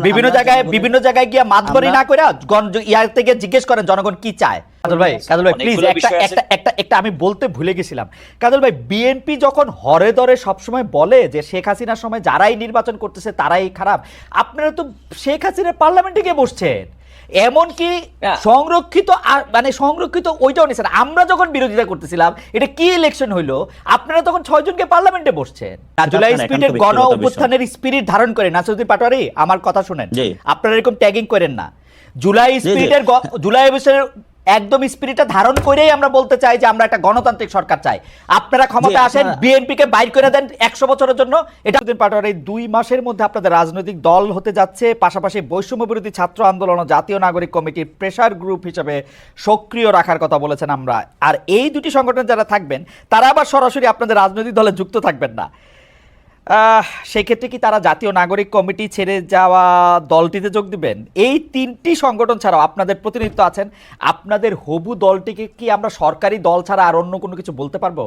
বিভিন্ন জায়গায় গিয়ে মাতবরি না করে ইয়ার থেকে জিজ্ঞেস করেন জনগণ কি চায়। কাজল ভাই প্লিজ একটা আমি বলতে ভুলে গেছিলাম। কাজল ভাই, বিএনপি যখন হরে দরে সবসময় বলে যে শেখ হাসিনার সময় যারাই নির্বাচন করতেছে তারাই খারাপ, আপনারা তো শেখ হাসিনার পার্লামেন্টে গিয়ে বসছেন, এমনকি সংরক্ষিত ওইটাও নিছেন। আমরা যখন বিরোধিতা করতেছিলাম এটা কি ইলেকশন হইলো, আপনারা তখন 6 জনকে পার্লামেন্টে বসছেন। জুলাই স্পিরিটের গণ অভ্যুত্থানের স্পিরিট ধারণ করে নাসিরউদ্দিন পাটোয়ারি আমার কথা শুনেন, আপনারা এরকম ট্যাগিং করেন না। জুলাই অভ্যুত্থানের একদম স্পিরিটটা ধারণ করেই আমরা বলতে চাই যে আমরা একটা গণতান্ত্রিক সরকার চাই। আপনারা ক্ষমতা আসেন, বিএনপি কে বাইর করে দেন 100 বছরের জন্য। এটা পাটোয়ারি 2 মাসের মধ্যে আপনাদের রাজনৈতিক দল হতে যাচ্ছে, পাশাপাশি বৈষম্য বিরোধী ছাত্র আন্দোলন ও জাতীয় নাগরিক কমিটির প্রেসার গ্রুপ হিসেবে সক্রিয় রাখার কথা বলেছেন আমরা। আর এই দুটি সংগঠন যারা থাকবেন তারা আবার সরাসরি আপনাদের রাজনৈতিক দলে যুক্ত থাকবেন না। সেই ক্ষেত্রে কি তারা জাতীয় নাগরিক কমিটি ছেড়ে যাওয়া দলটিতে যোগ দিবেন? এই 3টি সংগঠন ছাড়াও আপনাদের প্রতিনিধিত্ব আছেন, আপনাদের হবু দলটিকে কি আমরা সরকারি দল ছাড়া আর অন্য কোনো কিছু বলতে পারবো?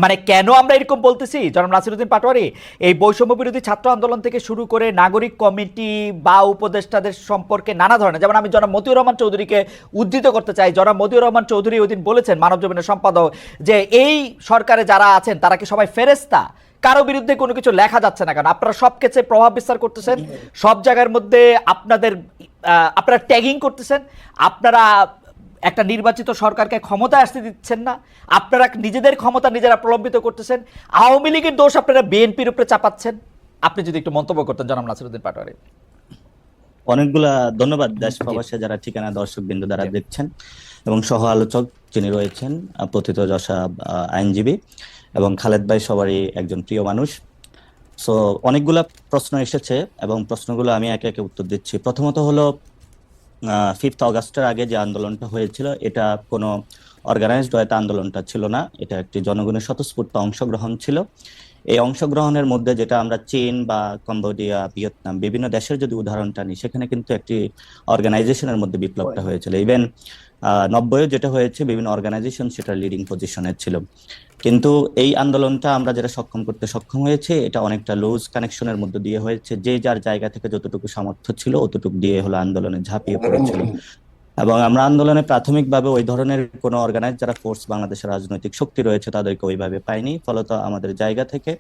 মানে কেন আমরা এরকম বলতেছি জনাব নাসিরউদ্দিন পাটোয়ারি, এই বৈষম্য বিরোধী ছাত্র আন্দোলন থেকে শুরু করে নাগরিক কমিটি বা উপদেষ্টাদের সম্পর্কে নানা ধরনের, যেমন আমি জনাব মতিউর রহমান চৌধুরীকে উদ্ধৃত করতে চাই। জনাব মতিউর রহমান চৌধুরী ওই দিন বলেছেন, মানবজমিনের সম্পাদক, যে এই সরকারে যারা আছেন তারা কি সবাই ফেরেস্তা, কারো বিরুদ্ধে কোনো কিছু লেখা যাচ্ছে না কেন? আপনারা সব ক্ষেত্রে প্রভাব বিস্তার করতেছেন, সব জায়গার মধ্যে আপনারা ট্যাগিং করতেছেন, আপনারা একটা নির্বাচিত সরকারকে ক্ষমতায় আসতে দিচ্ছেন না, আপনারা নিজেদের ক্ষমতা নিজেরা প্রলম্বিত করতেছেন, আওয়ামী লীগের দোষ আপনারা বিএনপির উপরে চাপাচ্ছেন। আপনি যদি একটু মন্তব্য করতেন জনাব নাসিরউদ্দিন পাটোয়ারি। অনেকগুলা ধন্যবাদ দেশ প্রবাসে যারা ঠিকানা দর্শক বিন্দু দ্বারা দেখছেন এবং সহ আলোচক যিনি রয়েছেন প্রথিতযশা আইনজীবী এবং খালেদ ভাই সবারই একজন প্রিয় মানুষ। সো অনেকগুলা প্রশ্ন এসেছে এবং প্রশ্নগুলো আমি একে একে উত্তর দিচ্ছি। প্রথমত হলো 5th অগাস্টের আগে যে আন্দোলনটা হয়েছিল এটা কোনো অর্গানাইজড হয়তো আন্দোলনটা ছিল না, এটা একটি জনগণের স্বতঃস্ফূর্ত অংশগ্রহণ ছিল। এই অংশগ্রহণের মধ্যে যেটা আমরা চীন বা কম্বোডিয়া, ভিয়েতনাম বিভিন্ন দেশের যদি উদাহরণটা নিই, সেখানে কিন্তু একটি অর্গানাইজেশনের মধ্যে বিপ্লবটা হয়েছিল। ইভেন 90-এ যেটা হয়েছে বিভিন্ন অর্গানাইজেশন সেটা লিডিং পজিশনে ছিল। কিন্তু এই আন্দোলনটা আমরা যেটা সক্ষম করতে সক্ষম হয়েছে এটা অনেকটা লুজ কানেকশনের মধ্যে দিয়ে হয়েছে, যে যার জায়গা থেকে যতটুকু সামর্থ্য ছিল অতটুকু দিয়ে হলো আন্দোলনে ঝাঁপিয়ে পড়েছিল। এবং আমরা আন্দোলনে প্রাথমিকভাবে ওই ধরনের কোনো অর্গানাইজ যারা ফোর্স বাংলাদেশের রাজনৈতিক শক্তি রয়েছে তাদেরকে ওইভাবে পাইনি। ফলত আমাদের জায়গা থেকে,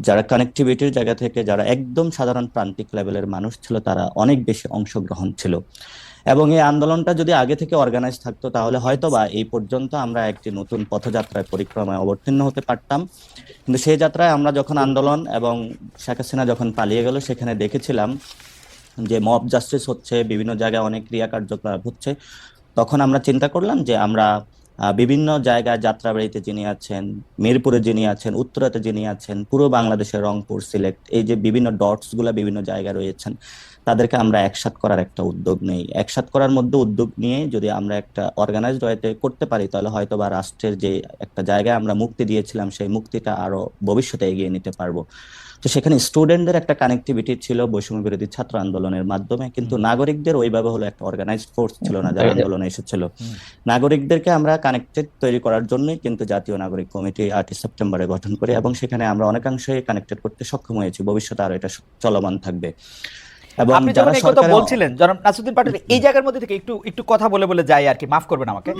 যারা কানেক্টিভিটির জায়গা থেকে, যারা একদম সাধারণ প্রান্তিক লেভেলের মানুষ ছিল তারা অনেক বেশি অংশগ্রহণ ছিল। এবং এই আন্দোলনটা যদি আগে থেকে অর্গানাইজ থাকতো তাহলে হয়তো বা এই পর্যন্ত আমরা একটি নতুন পথযাত্রায় পরিক্রমায় অবতীর্ণ হতে পারতাম। কিন্তু সেই যাত্রায় আমরা যখন আন্দোলন এবং শেখ হাসিনা যখন পালিয়ে গেল সেখানে দেখেছিলাম যে মব জাস্টিস হচ্ছে, বিভিন্ন জায়গায় অনেক ক্রিয়া কার্যকলাপ হচ্ছে, তখন আমরা চিন্তা করলাম যে আমরা বিভিন্ন জায়গায় যাত্রাবাড়িতে যিনি আছেন, মিরপুরে যিনি আছেন, উত্তরাতে যিনি আছেন, পুরো বাংলাদেশের রংপুর, সিলেট, এই যে বিভিন্ন ডটস গুলা বিভিন্ন জায়গায় রয়েছেন তাদেরকে আমরা একসাথ করার একটা উদ্যোগ নেই। একসাথ করার মধ্যে উদ্যোগ নিয়ে যদি আমরা একটা অর্গানাইজড ওয়েতে করতে পারি তাহলে হয়তো বা রাষ্ট্রের যে একটা জায়গায় আমরা মুক্তি দিয়েছিলাম সেই মুক্তিটা আরো ভবিষ্যতে এগিয়ে নিতে পারবো। তো সেখানে স্টুডেন্টদের একটা কানেক্টিভিটি ছিল বৈষম্য বিরোধী ছাত্র আন্দোলনের মাধ্যমে, কিন্তু নাগরিকদের ওইভাবে হলো একটা অর্গানাইজড ফোর্স ছিল না যারা আন্দোলনে এসেছিল। নাগরিকদেরকে আমরা কানেক্টেড তৈরি করার জন্যই কিন্তু জাতীয় নাগরিক কমিটি 8 সেপ্টেম্বরে গঠন করি এবং সেখানে আমরা অনেকাংশে কানেক্টেড করতে সক্ষম হয়েছি। ভবিষ্যতে আরো এটা চলমান থাকবে। আপনি যখন এই কথা বলছিলেন জনাব নাসিরউদ্দিন পাটোয়ারি, এই জায়গার মধ্যে থেকে একটু কথা বলে যাই আর কি, মাফ করবেন আমাকে,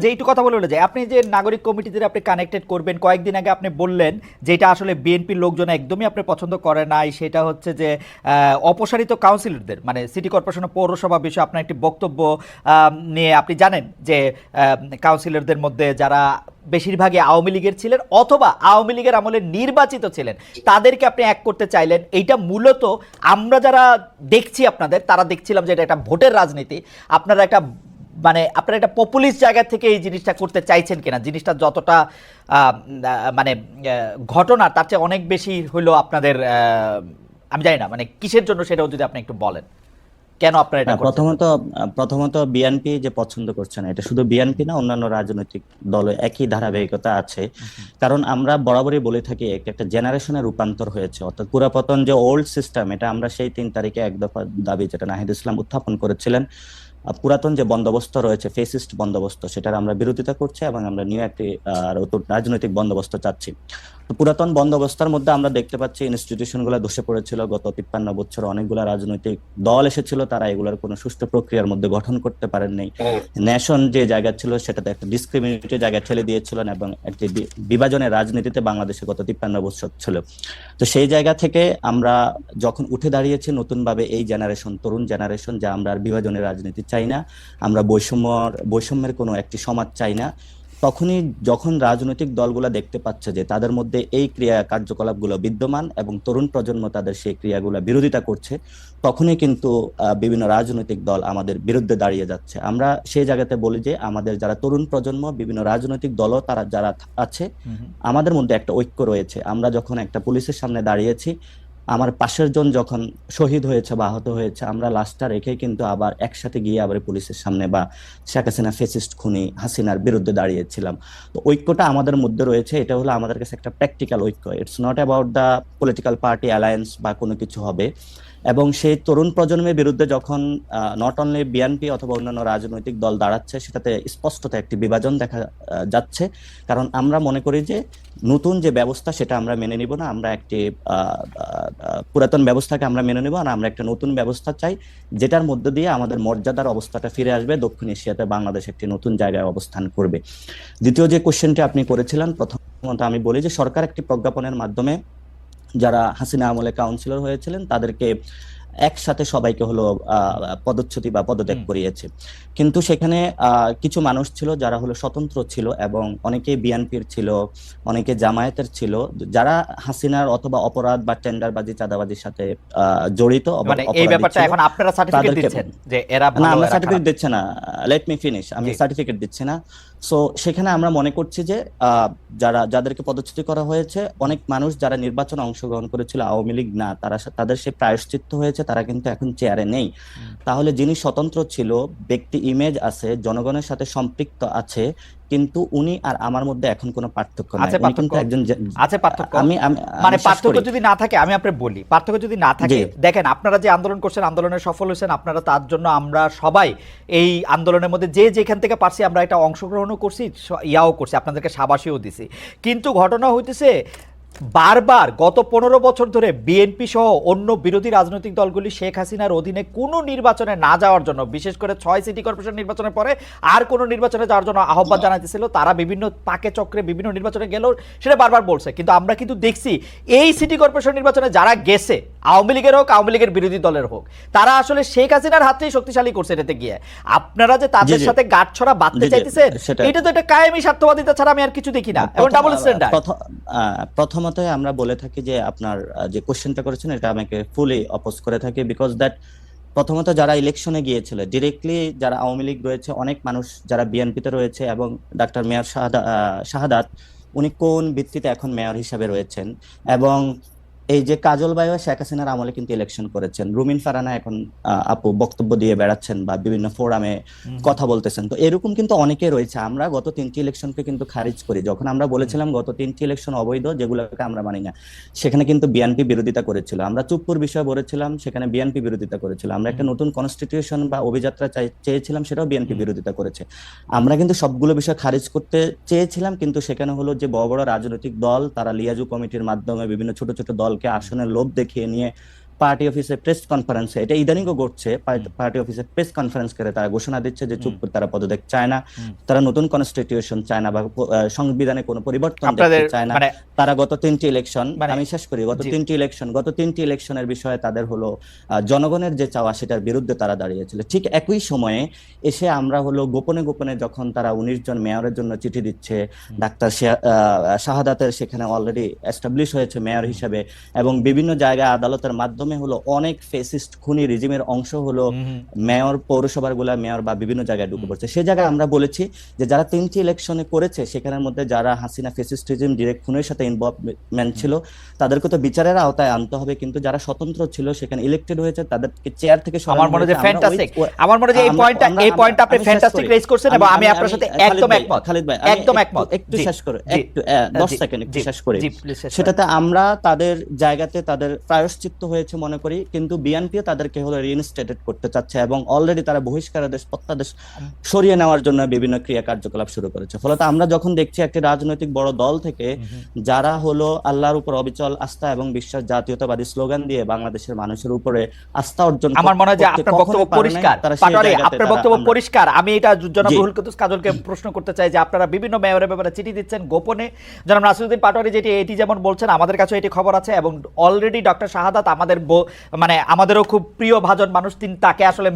যে একটু কথা বলে যাই। আপনি যে নাগরিক কমিটিতে আপনি কানেক্টেড করবেন, কয়েকদিন আগে আপনি বললেন যে এটা আসলে বিএনপির লোকজন একদমই আপনি পছন্দ করে নাই, সেটা হচ্ছে যে অপসারিত কাউন্সিলরদের, মানে সিটি কর্পোরেশন ও পৌরসভা বিষয়ে আপনার একটি বক্তব্য নিয়ে আপনি জানেন যে কাউন্সিলরদের মধ্যে যারা বেশিরভাগই আওয়ামী লীগের ছিলেন অথবা আওয়ামী লীগের আমলে নির্বাচিত ছিলেন তাদেরকে আপনি এক করতে চাইলেন। এইটা মূলত আমরা যারা দেখছি আপনাদের, তারা দেখছিলাম যে এটা একটা ভোটের রাজনীতি, আপনারা একটা পপুলিস্ট জায়গা থেকে এই জিনিসটা করতে চাইছেন কিনা, জিনিসটা যতটা মানে ঘটনা তার চেয়ে অনেক বেশি হইলো আপনাদের, আমি জানি না মানে কিসের জন্য, সেটাও যদি আপনি একটু বলেন কেন আপনারা এটা প্রথমত বিএনপি যে পছন্দ করছে না, এটা শুধু বিএনপি না, অন্যান্য রাজনৈতিক দলে একই ধারাবাহিকতা আছে। কারণ আমরা বরাবরই বলে থাকি একটা জেনারেশনের রূপান্তর হয়েছে, অর্থাৎ পুরাতন যে ওল্ড সিস্টেম, এটা আমরা সেই 3 তারিখে এক দফা দাবি যেটা নাহিদ ইসলাম উত্থাপন করেছিলেন পুরাতন যে বন্দোবস্ত রয়েছে, ফেসিস্ট বন্দোবস্ত, সেটার আমরা বিরোধিতা করছি এবং আমরা নিউ একটি নতুন রাজনৈতিক বন্দোবস্ত চাচ্ছি। তো পুরাতন বন্দোবস্তের মধ্যে আমরা দেখতে পাচ্ছি ইনস্টিটিউশন গুলা ধসে পড়েছিল। গত 53 বছর অনেকগুলা রাজনৈতিক দল এসেছিল, তারা এগুলোর কোনো সুষ্ঠু প্রক্রিয়ার মধ্যে গঠন করতে পারেন নাই। ন্যাশন যে জায়গা ছিল সেটাতে একটা ডিসক্রিমিনেটেড জায়গা ঠেলে দিয়েছিলেন এবং একটি বিভাজনের রাজনীতিতে বাংলাদেশে গত 53 বছর ছিল। তো সেই জায়গা থেকে আমরা যখন উঠে দাঁড়িয়েছি নতুন ভাবে এই জেনারেশন, তরুণ জেনারেশন, যে আমরা আর বিভাজনের রাজনীতি চাই না, আমরা বৈষম্যের কোনো একটি সমাজ চাই না, তখনই যখন রাজনৈতিক দলগুলো দেখতে পাচ্ছে যে তাদের মধ্যে এই ক্রিয়া কার্যকলাপগুলো বিদ্যমান এবং তরুণ প্রজন্ম তাদের সেই ক্রিয়াগুলো বিরোধিতা করছে, তখনই কিন্তু বিভিন্ন রাজনৈতিক দল আমাদের বিরুদ্ধে দাঁড়িয়ে যাচ্ছে। আমরা সেই জায়গাতে বলি যে আমাদের যারা তরুণ প্রজন্ম, বিভিন্ন রাজনৈতিক দলও তারা যারা আছে, আমাদের মধ্যে একটা ঐক্য রয়েছে। আমরা যখন একটা পুলিশের সামনে দাঁড়িয়েছি, আমার পাশের জন যখন শহীদ হয়েছে বা আহত হয়েছে, আমরা লাশটা রেখে কিন্তু আবার একসাথে গিয়ে আবার পুলিশের সামনে বা শেখ হাসিনা ফেসিস্ট খুনি হাসিনার বিরুদ্ধে দাঁড়িয়েছিলাম। তো ঐক্যটা আমাদের মধ্যে রয়েছে, এটা হলো আমাদের কাছে একটা প্র্যাকটিক্যাল ঐক্য। It's not about the political party alliance বা কোনো কিছু হবে। এবং সেই তরুণ প্রজন্মের বিরুদ্ধে যখন নট অনলি বিএনপি অথবা অন্যান্য রাজনৈতিক দল দাঁড়াচ্ছে, সেটাতে স্পষ্টত একটি বিভাজন দেখা যাচ্ছে। কারণ আমরা মনে করি যে নতুন যে ব্যবস্থা সেটা আমরা মেনে নিব না, আমরা একটি পুরাতন ব্যবস্থাকে আমরা মেনে নিব না, আমরা একটা নতুন ব্যবস্থা চাই যেটার মধ্য দিয়ে আমাদের মর্যাদার অবস্থাটা ফিরে আসবে, দক্ষিণ এশিয়াতে বাংলাদেশ একটি নতুন জায়গায় অবস্থান করবে। দ্বিতীয় যে কোশ্চেনটি আপনি করেছিলেন, প্রথমত আমি বলি যে সরকার একটি প্রজ্ঞাপনের মাধ্যমে যারা হাসিনা আমলে কাউন্সিলর হয়েছিলেন তাদেরকে একসাথে সবাইকে হলো পদচ্যুতি বা পদত্যাগ করিয়েছে। কিন্তু সেখানে কিছু মানুষ ছিল যারা হলো স্বতন্ত্র ছিল এবং অনেকে বিএনপির ছিল, অনেকে জামায়াতের ছিল, যারা হাসিনার অথবা অপরাধ বা টেন্ডারবাজি চাঁদাবাজির সাথে জড়িত। মানে এই ব্যাপারটা এখন আপনারা সার্টিফিকেট দিচ্ছেন যে এরা ভালো, না, আমরা সার্টিফিকেট দিচ্ছি না, লেট মি ফিনিশ, আমি সার্টিফিকেট দিচ্ছি না। সো সেখানে আমরা মনে করছি যে যাদেরকে পদচ্যুতি করা হয়েছে, অনেক মানুষ যারা নির্বাচনে অংশগ্রহণ করেছিল, আওয়ামী লীগ না, তাদের সে প্রায়শ্চিত্ত হয়েছে, তারা কিন্তু এখন চেয়ারে নেই। তাহলে যিনি স্বতন্ত্র ছিল, ব্যক্তি ইমেজ আছে, জনগণের সাথে সম্পৃক্ত আছে, কিন্তু উনি আর আমার মধ্যে এখন কোনো পার্থক্য নাই। উনি কিন্তু একজন আছে পার্থক্য। মানে পার্থক্য যদি না থাকে, আমি আপনাকে বলি, পার্থক্য যদি না থাকে, দেখেন আপনারা যে আন্দোলন করছেন, আন্দোলনে সফল হয়েছেন আপনারা, তার জন্য আমরা সবাই এই আন্দোলনের মধ্যে যে যেখান থেকে পারছি আমরা এটা অংশগ্রহণও করছি, ইয়াও করছি, আপনাদেরকে সাবাসীও দিছি। কিন্তু ঘটনা হইতেছে বারবার গত 15 বছর ধরে বিএনপি সহ অন্য বিরোধী রাজনৈতিক দলগুলি শেখ হাসিনার অধীনে কোনো নির্বাচনে না যাওয়ার জন্য, বিশেষ করে 6 সিটি কর্পোরেশন নির্বাচনের পরে আর কোনো নির্বাচনে যাওয়ার জন্য আহ্বান জানাইতেছিল। তারা বিভিন্ন পাকে চক্রে বিভিন্ন নির্বাচনে গেলেও সেটা বারবার বলছে। কিন্তু আমরা কিন্তু দেখছি এই সিটি কর্পোরেশন নির্বাচনে যারা গেছে, আওয়ামী লীগের হোক, আওয়ামী লীগের বিরোধী দলের হোক, তারা আসলে শেখ হাসিনার হাতেই শক্তিশালী করছে এটাতে গিয়ে। আপনারা যে তাদের সাথে গাঁটছড়া বাঁধতে চাইতেছেন, এটা তো একটা কায়েমি স্বার্থবাদিতা ছাড়া আমি আর কিছু দেখি না, এবং ডাবল স্ট্যান্ডার্ড। প্রথমত আমরা বলে থাকি যে আপনার যে কোশ্চেনটা করেছেন এটা আমাকে ফুলি অপোজ করে থাকি, বিকজ দ্যাট প্রথমত যারা ইলেকশনে গিয়েছিল ডিরেক্টলি, যারা আওয়ামী লীগ রয়েছে, অনেক মানুষ যারা বিএনপিতে রয়েছে, এবং ডাক্তার মেয়র শাহাদাত উনি কোন ভিত্তিতে এখন মেয়র হিসাবে রয়েছেন, এবং এই যে কাজল বাই শেখ হাসিনার আমলে কিন্তু ইলেকশন করেছেন, রুমিন ফারানা এখন আপু বক্তব্য দিয়ে বেড়াচ্ছেন বা বিভিন্ন ফোরামে কথা বলতেছেন। তো এরকম কিন্তু অনেকে রয়েছে। আমরা গত 3টি ইলেকশনকে কিন্তু খারিজ করি। যখন আমরা বলেছিলাম গত 3টি ইলেকশন অবৈধ, যেগুলোকে আমরা মানি না, সেখানে কিন্তু বিএনপি বিরোধিতা করেছিল। আমরা চুপ্পুর বিষয় বলেছিলাম, সেখানে বিএনপি বিরোধিতা করেছিল। আমরা একটা নতুন কনস্টিটিউশন বা অভিযাত্রা চেয়েছিলাম, সেটাও বিএনপি বিরোধিতা করেছে। আমরা কিন্তু সবগুলো বিষয় খারিজ করতে চেয়েছিলাম, কিন্তু সেখানে হলো যে বড় বড় রাজনৈতিক দল তারা লিয়াজু কমিটির মাধ্যমে বিভিন্ন ছোট ছোট দলকে আসনের লোভ দেখিয়ে নিয়ে পার্টি অফিসে প্রেস কনফারেন্সে, এটা ইদানিংও ঘটছে, পার্টি অফিসে প্রেস কনফারেন্স করে তারা ঘোষণা দিচ্ছে যে চুপ তারা পদত্যাগ চায় না, তারা নতুন কনস্টিটিউশন চায় না বা সংবিধানে কোনো পরিবর্তন দেখতে চায় না। তারা গত 3টি ইলেকশন, আমি শেষ করি, গত 3টি ইলেকশনের বিষয়ে তাদের হলো জনগণের যে চাওয়া সেটার বিরুদ্ধে তারা দাঁড়িয়েছিল। ঠিক একই সময়ে এসে আমরা হলো গোপনে গোপনে যখন তারা 19 জন মেয়রের জন্য চিঠি দিচ্ছে, ডাক্তার শাহাদাতের সেখানে অলরেডি এস্টাবলিশ হয়েছে মেয়র হিসেবে, এবং বিভিন্ন জায়গায় আদালতের মাধ্যমে হলো অনেক ফেসিস্ট খুনি রিজিমের অংশ হলো মেয়র, পৌরসভার গুলা মেয়র বা বিভিন্ন জায়গায় ঢুকে পড়ছে। সেই জায়গায় আমরা বলেছি যে যারা 3টি ইলেকশনে করেছে, সেখানের মধ্যে যারা হাসিনা ফেসিস্ট রিজিম ডিরেক্ট খুনের সাথে ইনভলভমেন্ট ছিল, তাদেরকে তো বিচারের আওতায় আনতে হবে। কিন্তু যারা স্বতন্ত্র ছিল, সেখানে ইলেক্টেড হয়েছে, তাদেরকে চেয়ার থেকে আমার মনে হয় ফ্যান্টাস্টিক, আমার মনে হয় এই পয়েন্টটা আপনি ফ্যান্টাস্টিক রেজ করছেন, এবং আমি আপনার সাথে একদম একমত। খালিদ ভাই, একদম একমত। একটু শেষ করে, একটু 10 সেকেন্ড একটু শেষ করে। সেটাতে আমরা তাদের জায়গাতে তাদের প্রায়শ্চিত্ত হয়েছে মনে করি, কিন্তু বিএনপিও তাদেরকে হলো রিইনস্টেটেড করতে চাচ্ছে এবং অলরেডি তারা বহিষ্কারাদেশ প্রত্যাদেশ সরিয়ে নেওয়ার জন্য বিভিন্ন ক্রিয়া কার্যকলাপ শুরু করেছে। ফলত আমরা যখন দেখছি একটি রাজনৈতিক বড় দল থেকে যারা হলো আল্লাহর উপর অবিচল আস্থা এবং বিশ্বাস, জাতীয়তাবাদী স্লোগান দিয়ে বাংলাদেশের মানুষের উপরে আস্থা অর্জন, আমার মনে হয় যে আপনার বক্তব্য পরিষ্কার, পাটোয়ারি আপনার বক্তব্য পরিষ্কার। আমি এটা জনাব রুহুল কুদ্দুস কাজলকে প্রশ্ন করতে চাই যে আপনারা বিভিন্ন মেয়রের ব্যাপারে চিঠি দিচ্ছেন গোপনে, জনাব নাসিরউদ্দিন পাটোয়ারি যেটি এটি যেমন বলছেন, আমাদের কাছে এটি খবর আছে এবং অলরেডি ডক্টর শাহাদাত আমাদের মানে আমাদেরও খুব প্রিয় ভাজন মানুষ, তিনি তাকে আসলে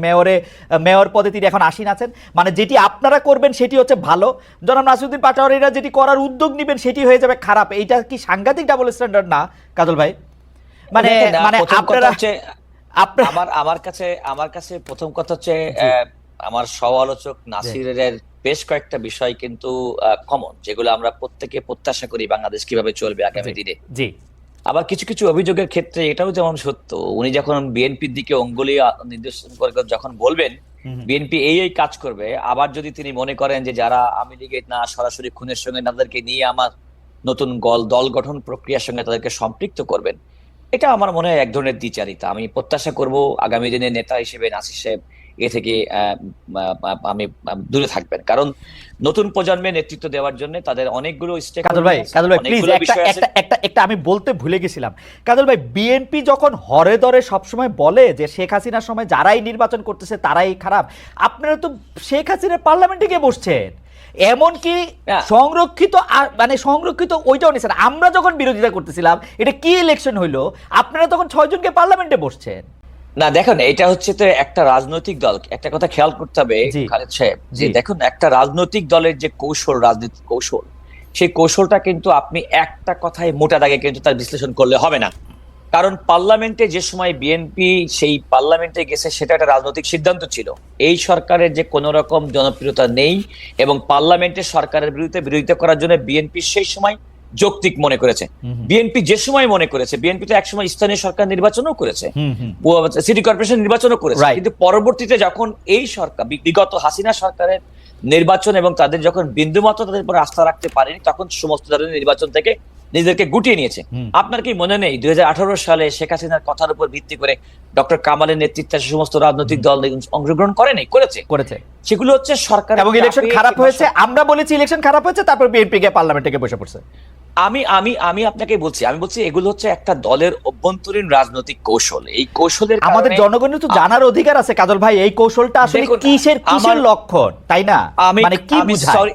মেয়র পদে তিনি এখন আসীন আছেন। মানে যেটি আপনারা করবেন সেটি হচ্ছে ভালো, জনাব নাসিরউদ্দিন পাটোয়ারিরা যেটি করার উদ্যোগ নেবেন সেটি হয়ে যাবে খারাপ। এইটা কি সাংঘাতিক ডাবল স্ট্যান্ডার্ড না কাজল ভাই? মানে আপনারা আমার কাছে প্রথম কথা হচ্ছে আমার সহ-আলোচক নাসিরের বেশ কয়েকটা বিষয় কিন্তু কমন, যেগুলো আমরা প্রত্যেকে প্রত্যাশা করি বাংলাদেশ কিভাবে চলবে আগামী দিনে। জি, আবার কিছু কিছু অভিযোগের ক্ষেত্রে এটাও যেমন সত্য, উনি যখন বিএনপির দিকে অঙ্গুলি নির্দেশন করে যখন বলবেন বিএনপি এই কাজ করবে, আবার যদি তিনি মনে করেন যে যারা আওয়ামী লীগের না সরাসরি খুনের সঙ্গে তাদেরকে নিয়ে আমার নতুন দল গঠন প্রক্রিয়ার সঙ্গে তাদেরকে সম্পৃক্ত করবেন, এটা আমার মনে হয় এক ধরনের দ্বিচারিতা। আমি প্রত্যাশা করব আগামী দিনে নেতা হিসেবে নাসির সাহেব এ থেকে আমি দূরে থাকবেন, কারণ নতুন প্রজন্মের নেতৃত্ব দেওয়ার জন্য তাদের অনেকগুলো কাজল ভাই প্লিজ একটা আমি বলতে ভুলে গেছিলাম। কাজল ভাই, বিএনপি যখন হরে দরে সবসময় বলে যে শেখ হাসিনার সময় যারাই নির্বাচন করতেছে তারাই খারাপ, আপনারা তো শেখ হাসিনার পার্লামেন্টে গিয়ে বসছেন, এমনকি সংরক্ষিত মানে সংরক্ষিত ওইটাও নিছেন। আমরা যখন বিরোধিতা করতেছিলাম এটা কি ইলেকশন হইলো, আপনারা তখন 6 জনকে পার্লামেন্টে বসছেন। না দেখুন, এটা হচ্ছে তো একটা রাজনৈতিক দল, একটা কথা খেয়াল করতে হবে খালেদ সাহেব, যে দেখুন একটা রাজনৈতিক দলের যে কৌশল, রাজনৈতিক কৌশল, সেই কৌশলটা কিন্তু আপনি একটা কথায় মোটা দাগে কিন্তু তার বিশ্লেষণ করলে হবে না। কারণ পার্লামেন্টে যে সময় বিএনপি সেই পার্লামেন্টে গেছে সেটা একটা রাজনৈতিক সিদ্ধান্ত ছিল। এই সরকারের যে কোনো রকম জনপ্রিয়তা নেই এবং পার্লামেন্টে সরকারের বিরোধিতা করার জন্য বিএনপি সেই সময় যৌক্তিক মনে করেছে। বিএনপি যে সময় মনে করেছে, বিএনপি তো একসময় স্থানীয় সরকার নির্বাচনও করেছে, সিটি কর্পোরেশন নির্বাচনও করেছে, কিন্তু পরবর্তীতে যখন এই সরকার বিগত হাসিনা সরকারের নির্বাচন এবং তাদের যখন বিন্দুমাত্র তাদের উপর আস্থা রাখতে পারেনি, তখন সমস্ত ধরনের নির্বাচন থেকে নিজেদেরকে গুটিয়ে নিয়েছে। আপনার কি মনে নেই 2018 সালে শেখ হাসিনার কথার উপর ভিত্তি করে ডক্টর কামালের নেতৃত্বে সমস্ত রাজনৈতিক দল অংশগ্রহণ করেনি? করেছে। সেগুলো হচ্ছে সরকার এবং ইলেকশন খারাপ হয়েছে, আমরা বলেছি ইলেকশন খারাপ হয়েছে, তারপর বিএনপি কে পার্লামেন্টে গিয়ে বসে পড়ছে। আমি আপনাকে বলছি এগুলো হচ্ছে একটা দলের অভ্যন্তরীণ রাজনৈতিক কৌশল। এই কৌশলের আমাদের জনগণের তো জানার অধিকার আছে কাজল ভাই, এই কৌশলটা আসলে কিসের লক্ষণ, তাই না? মানে কি বুঝায়?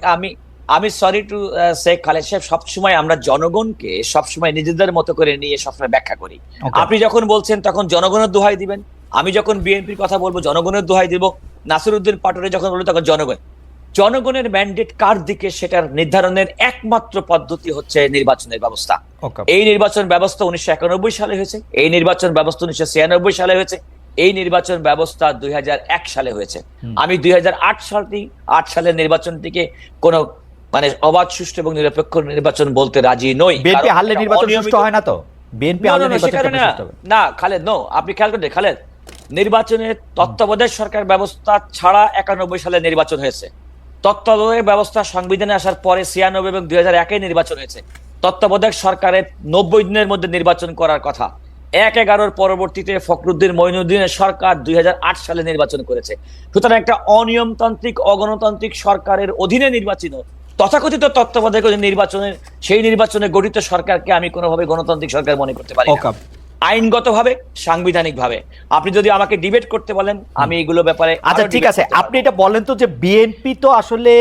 আমি সরি টু সে খালেদ সাহেব, সবসময় আমরা জনগণকে সবসময় নিজেদের মতো করে নিয়ে সবসময় ব্যাখ্যা করি। আপনি যখন বলছেন তখন জনগণের দোহাই দিবেন, আমি যখন বিএনপির কথা বলবো জনগণের দোহাই দিব, নাসিরউদ্দিন পাটোয়ারি যখন বলবো তখন জনগণের ম্যান্ডেট কার দিকে সেটার নির্ধারণের একমাত্র পদ্ধতি হচ্ছে নির্বাচনের ব্যবস্থা। এই নির্বাচন ব্যবস্থা 1991 সালে হয়েছে, এই নির্বাচন ব্যবস্থা 1996 সালে হয়েছে, এই নির্বাচন ব্যবস্থা 2001 সালে হয়েছে। আমি 2008 সালের নির্বাচনটিকে কোনো মানে অবাধ, সুষ্ঠু এবং নিরপেক্ষ নির্বাচন বলতে রাজি নই। বিএনপি হারলে নির্বাচন সুষ্ঠু হয় না তো? বিএনপি হারলে নির্বাচন না খালেদ, আপনি খেয়াল করতে খালেদ, নির্বাচনের তত্ত্বাবধায়ক সরকার ব্যবস্থা ছাড়া 91 সালে নির্বাচন হয়েছে। তত্ত্বাবধায়ক ব্যবস্থা সংবিধানে আসার পরে 96 এবং 2001 নির্বাচন হয়েছে। তত্ত্বাবধায়ক সরকারের 90 দিনের মধ্যে নির্বাচন করার কথা। 1/11 পরবর্তীতে ফখরুদ্দিন মঈনুদ্দিনের সরকার 2008 সালে নির্বাচন করেছে। সুতরাং একটা অনিয়মতান্ত্রিক, অগণতান্ত্রিক সরকারের অধীনে নির্বাচিত তথাকথিত তত্ত্বাবধায়ক সেই নির্বাচনে গঠিত সরকারকে আমি কোনোভাবে গণতান্ত্রিক সরকার মনে করতে পারি না। আইনগতভাবে, সাংবিধানিকভাবে আপনি যদি আমাকে ডিবেট করতে বলেন, আমি এগুলো ব্যাপারে আচ্ছা ঠিক আছে, আপনি এটা বলেন তো যে বিএনপি তো আসলে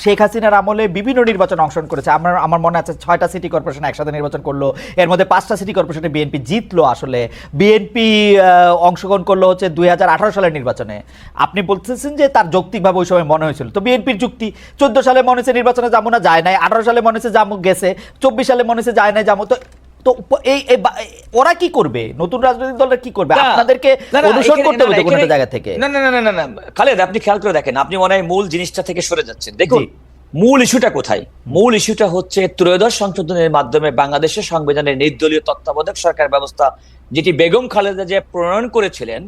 শেখ হাসিনার আমলে বিভিন্ন নির্বাচন অংশগ্রহণ করেছে। আমার মনে আছে 6টা সিটি কর্পোরেশন একসাথে নির্বাচন করলো, এর মধ্যে 5টা সিটি কর্পোরেশনে বিএনপি জিতলো। আসলে বিএনপি অংশগ্রহণ করলো হচ্ছে 2018 সালের নির্বাচনে। আপনি বলতেছেন যে তার যৌক্তিকভাবে ওই সময় মনে হয়েছিল, তো বিএনপির যুক্তি 14 সালে মনে হচ্ছে নির্বাচনে যাবো না, যায় নাই। 18 সালে মনে হচ্ছে যাবো, গেছে। 24 সালে মনে হচ্ছে যায় নাই, যাবো। তো এই ওরা কি করবে? নতুন রাজনৈতিক দলরা কি করবে? আপনাদেরকে অনুসরণ করতে হবে কোনো জায়গা থেকে। না খালেদ, আপনি খেয়াল করে দেখেন, আপনি মনে হয় মূল জিনিসটা থেকে সরে যাচ্ছেন। দেখুন মূল ইস্যুটা কোথায়? মূল ইস্যুটা হচ্ছে ত্রয়োদশ সংশোধনের মাধ্যমে বাংলাদেশের সংবিধানের নির্দলীয় তত্ত্বাবধায়ক সরকার ব্যবস্থা, যেটি বেগম খালেদা জিয়া প্রণয়ন করেছিলেন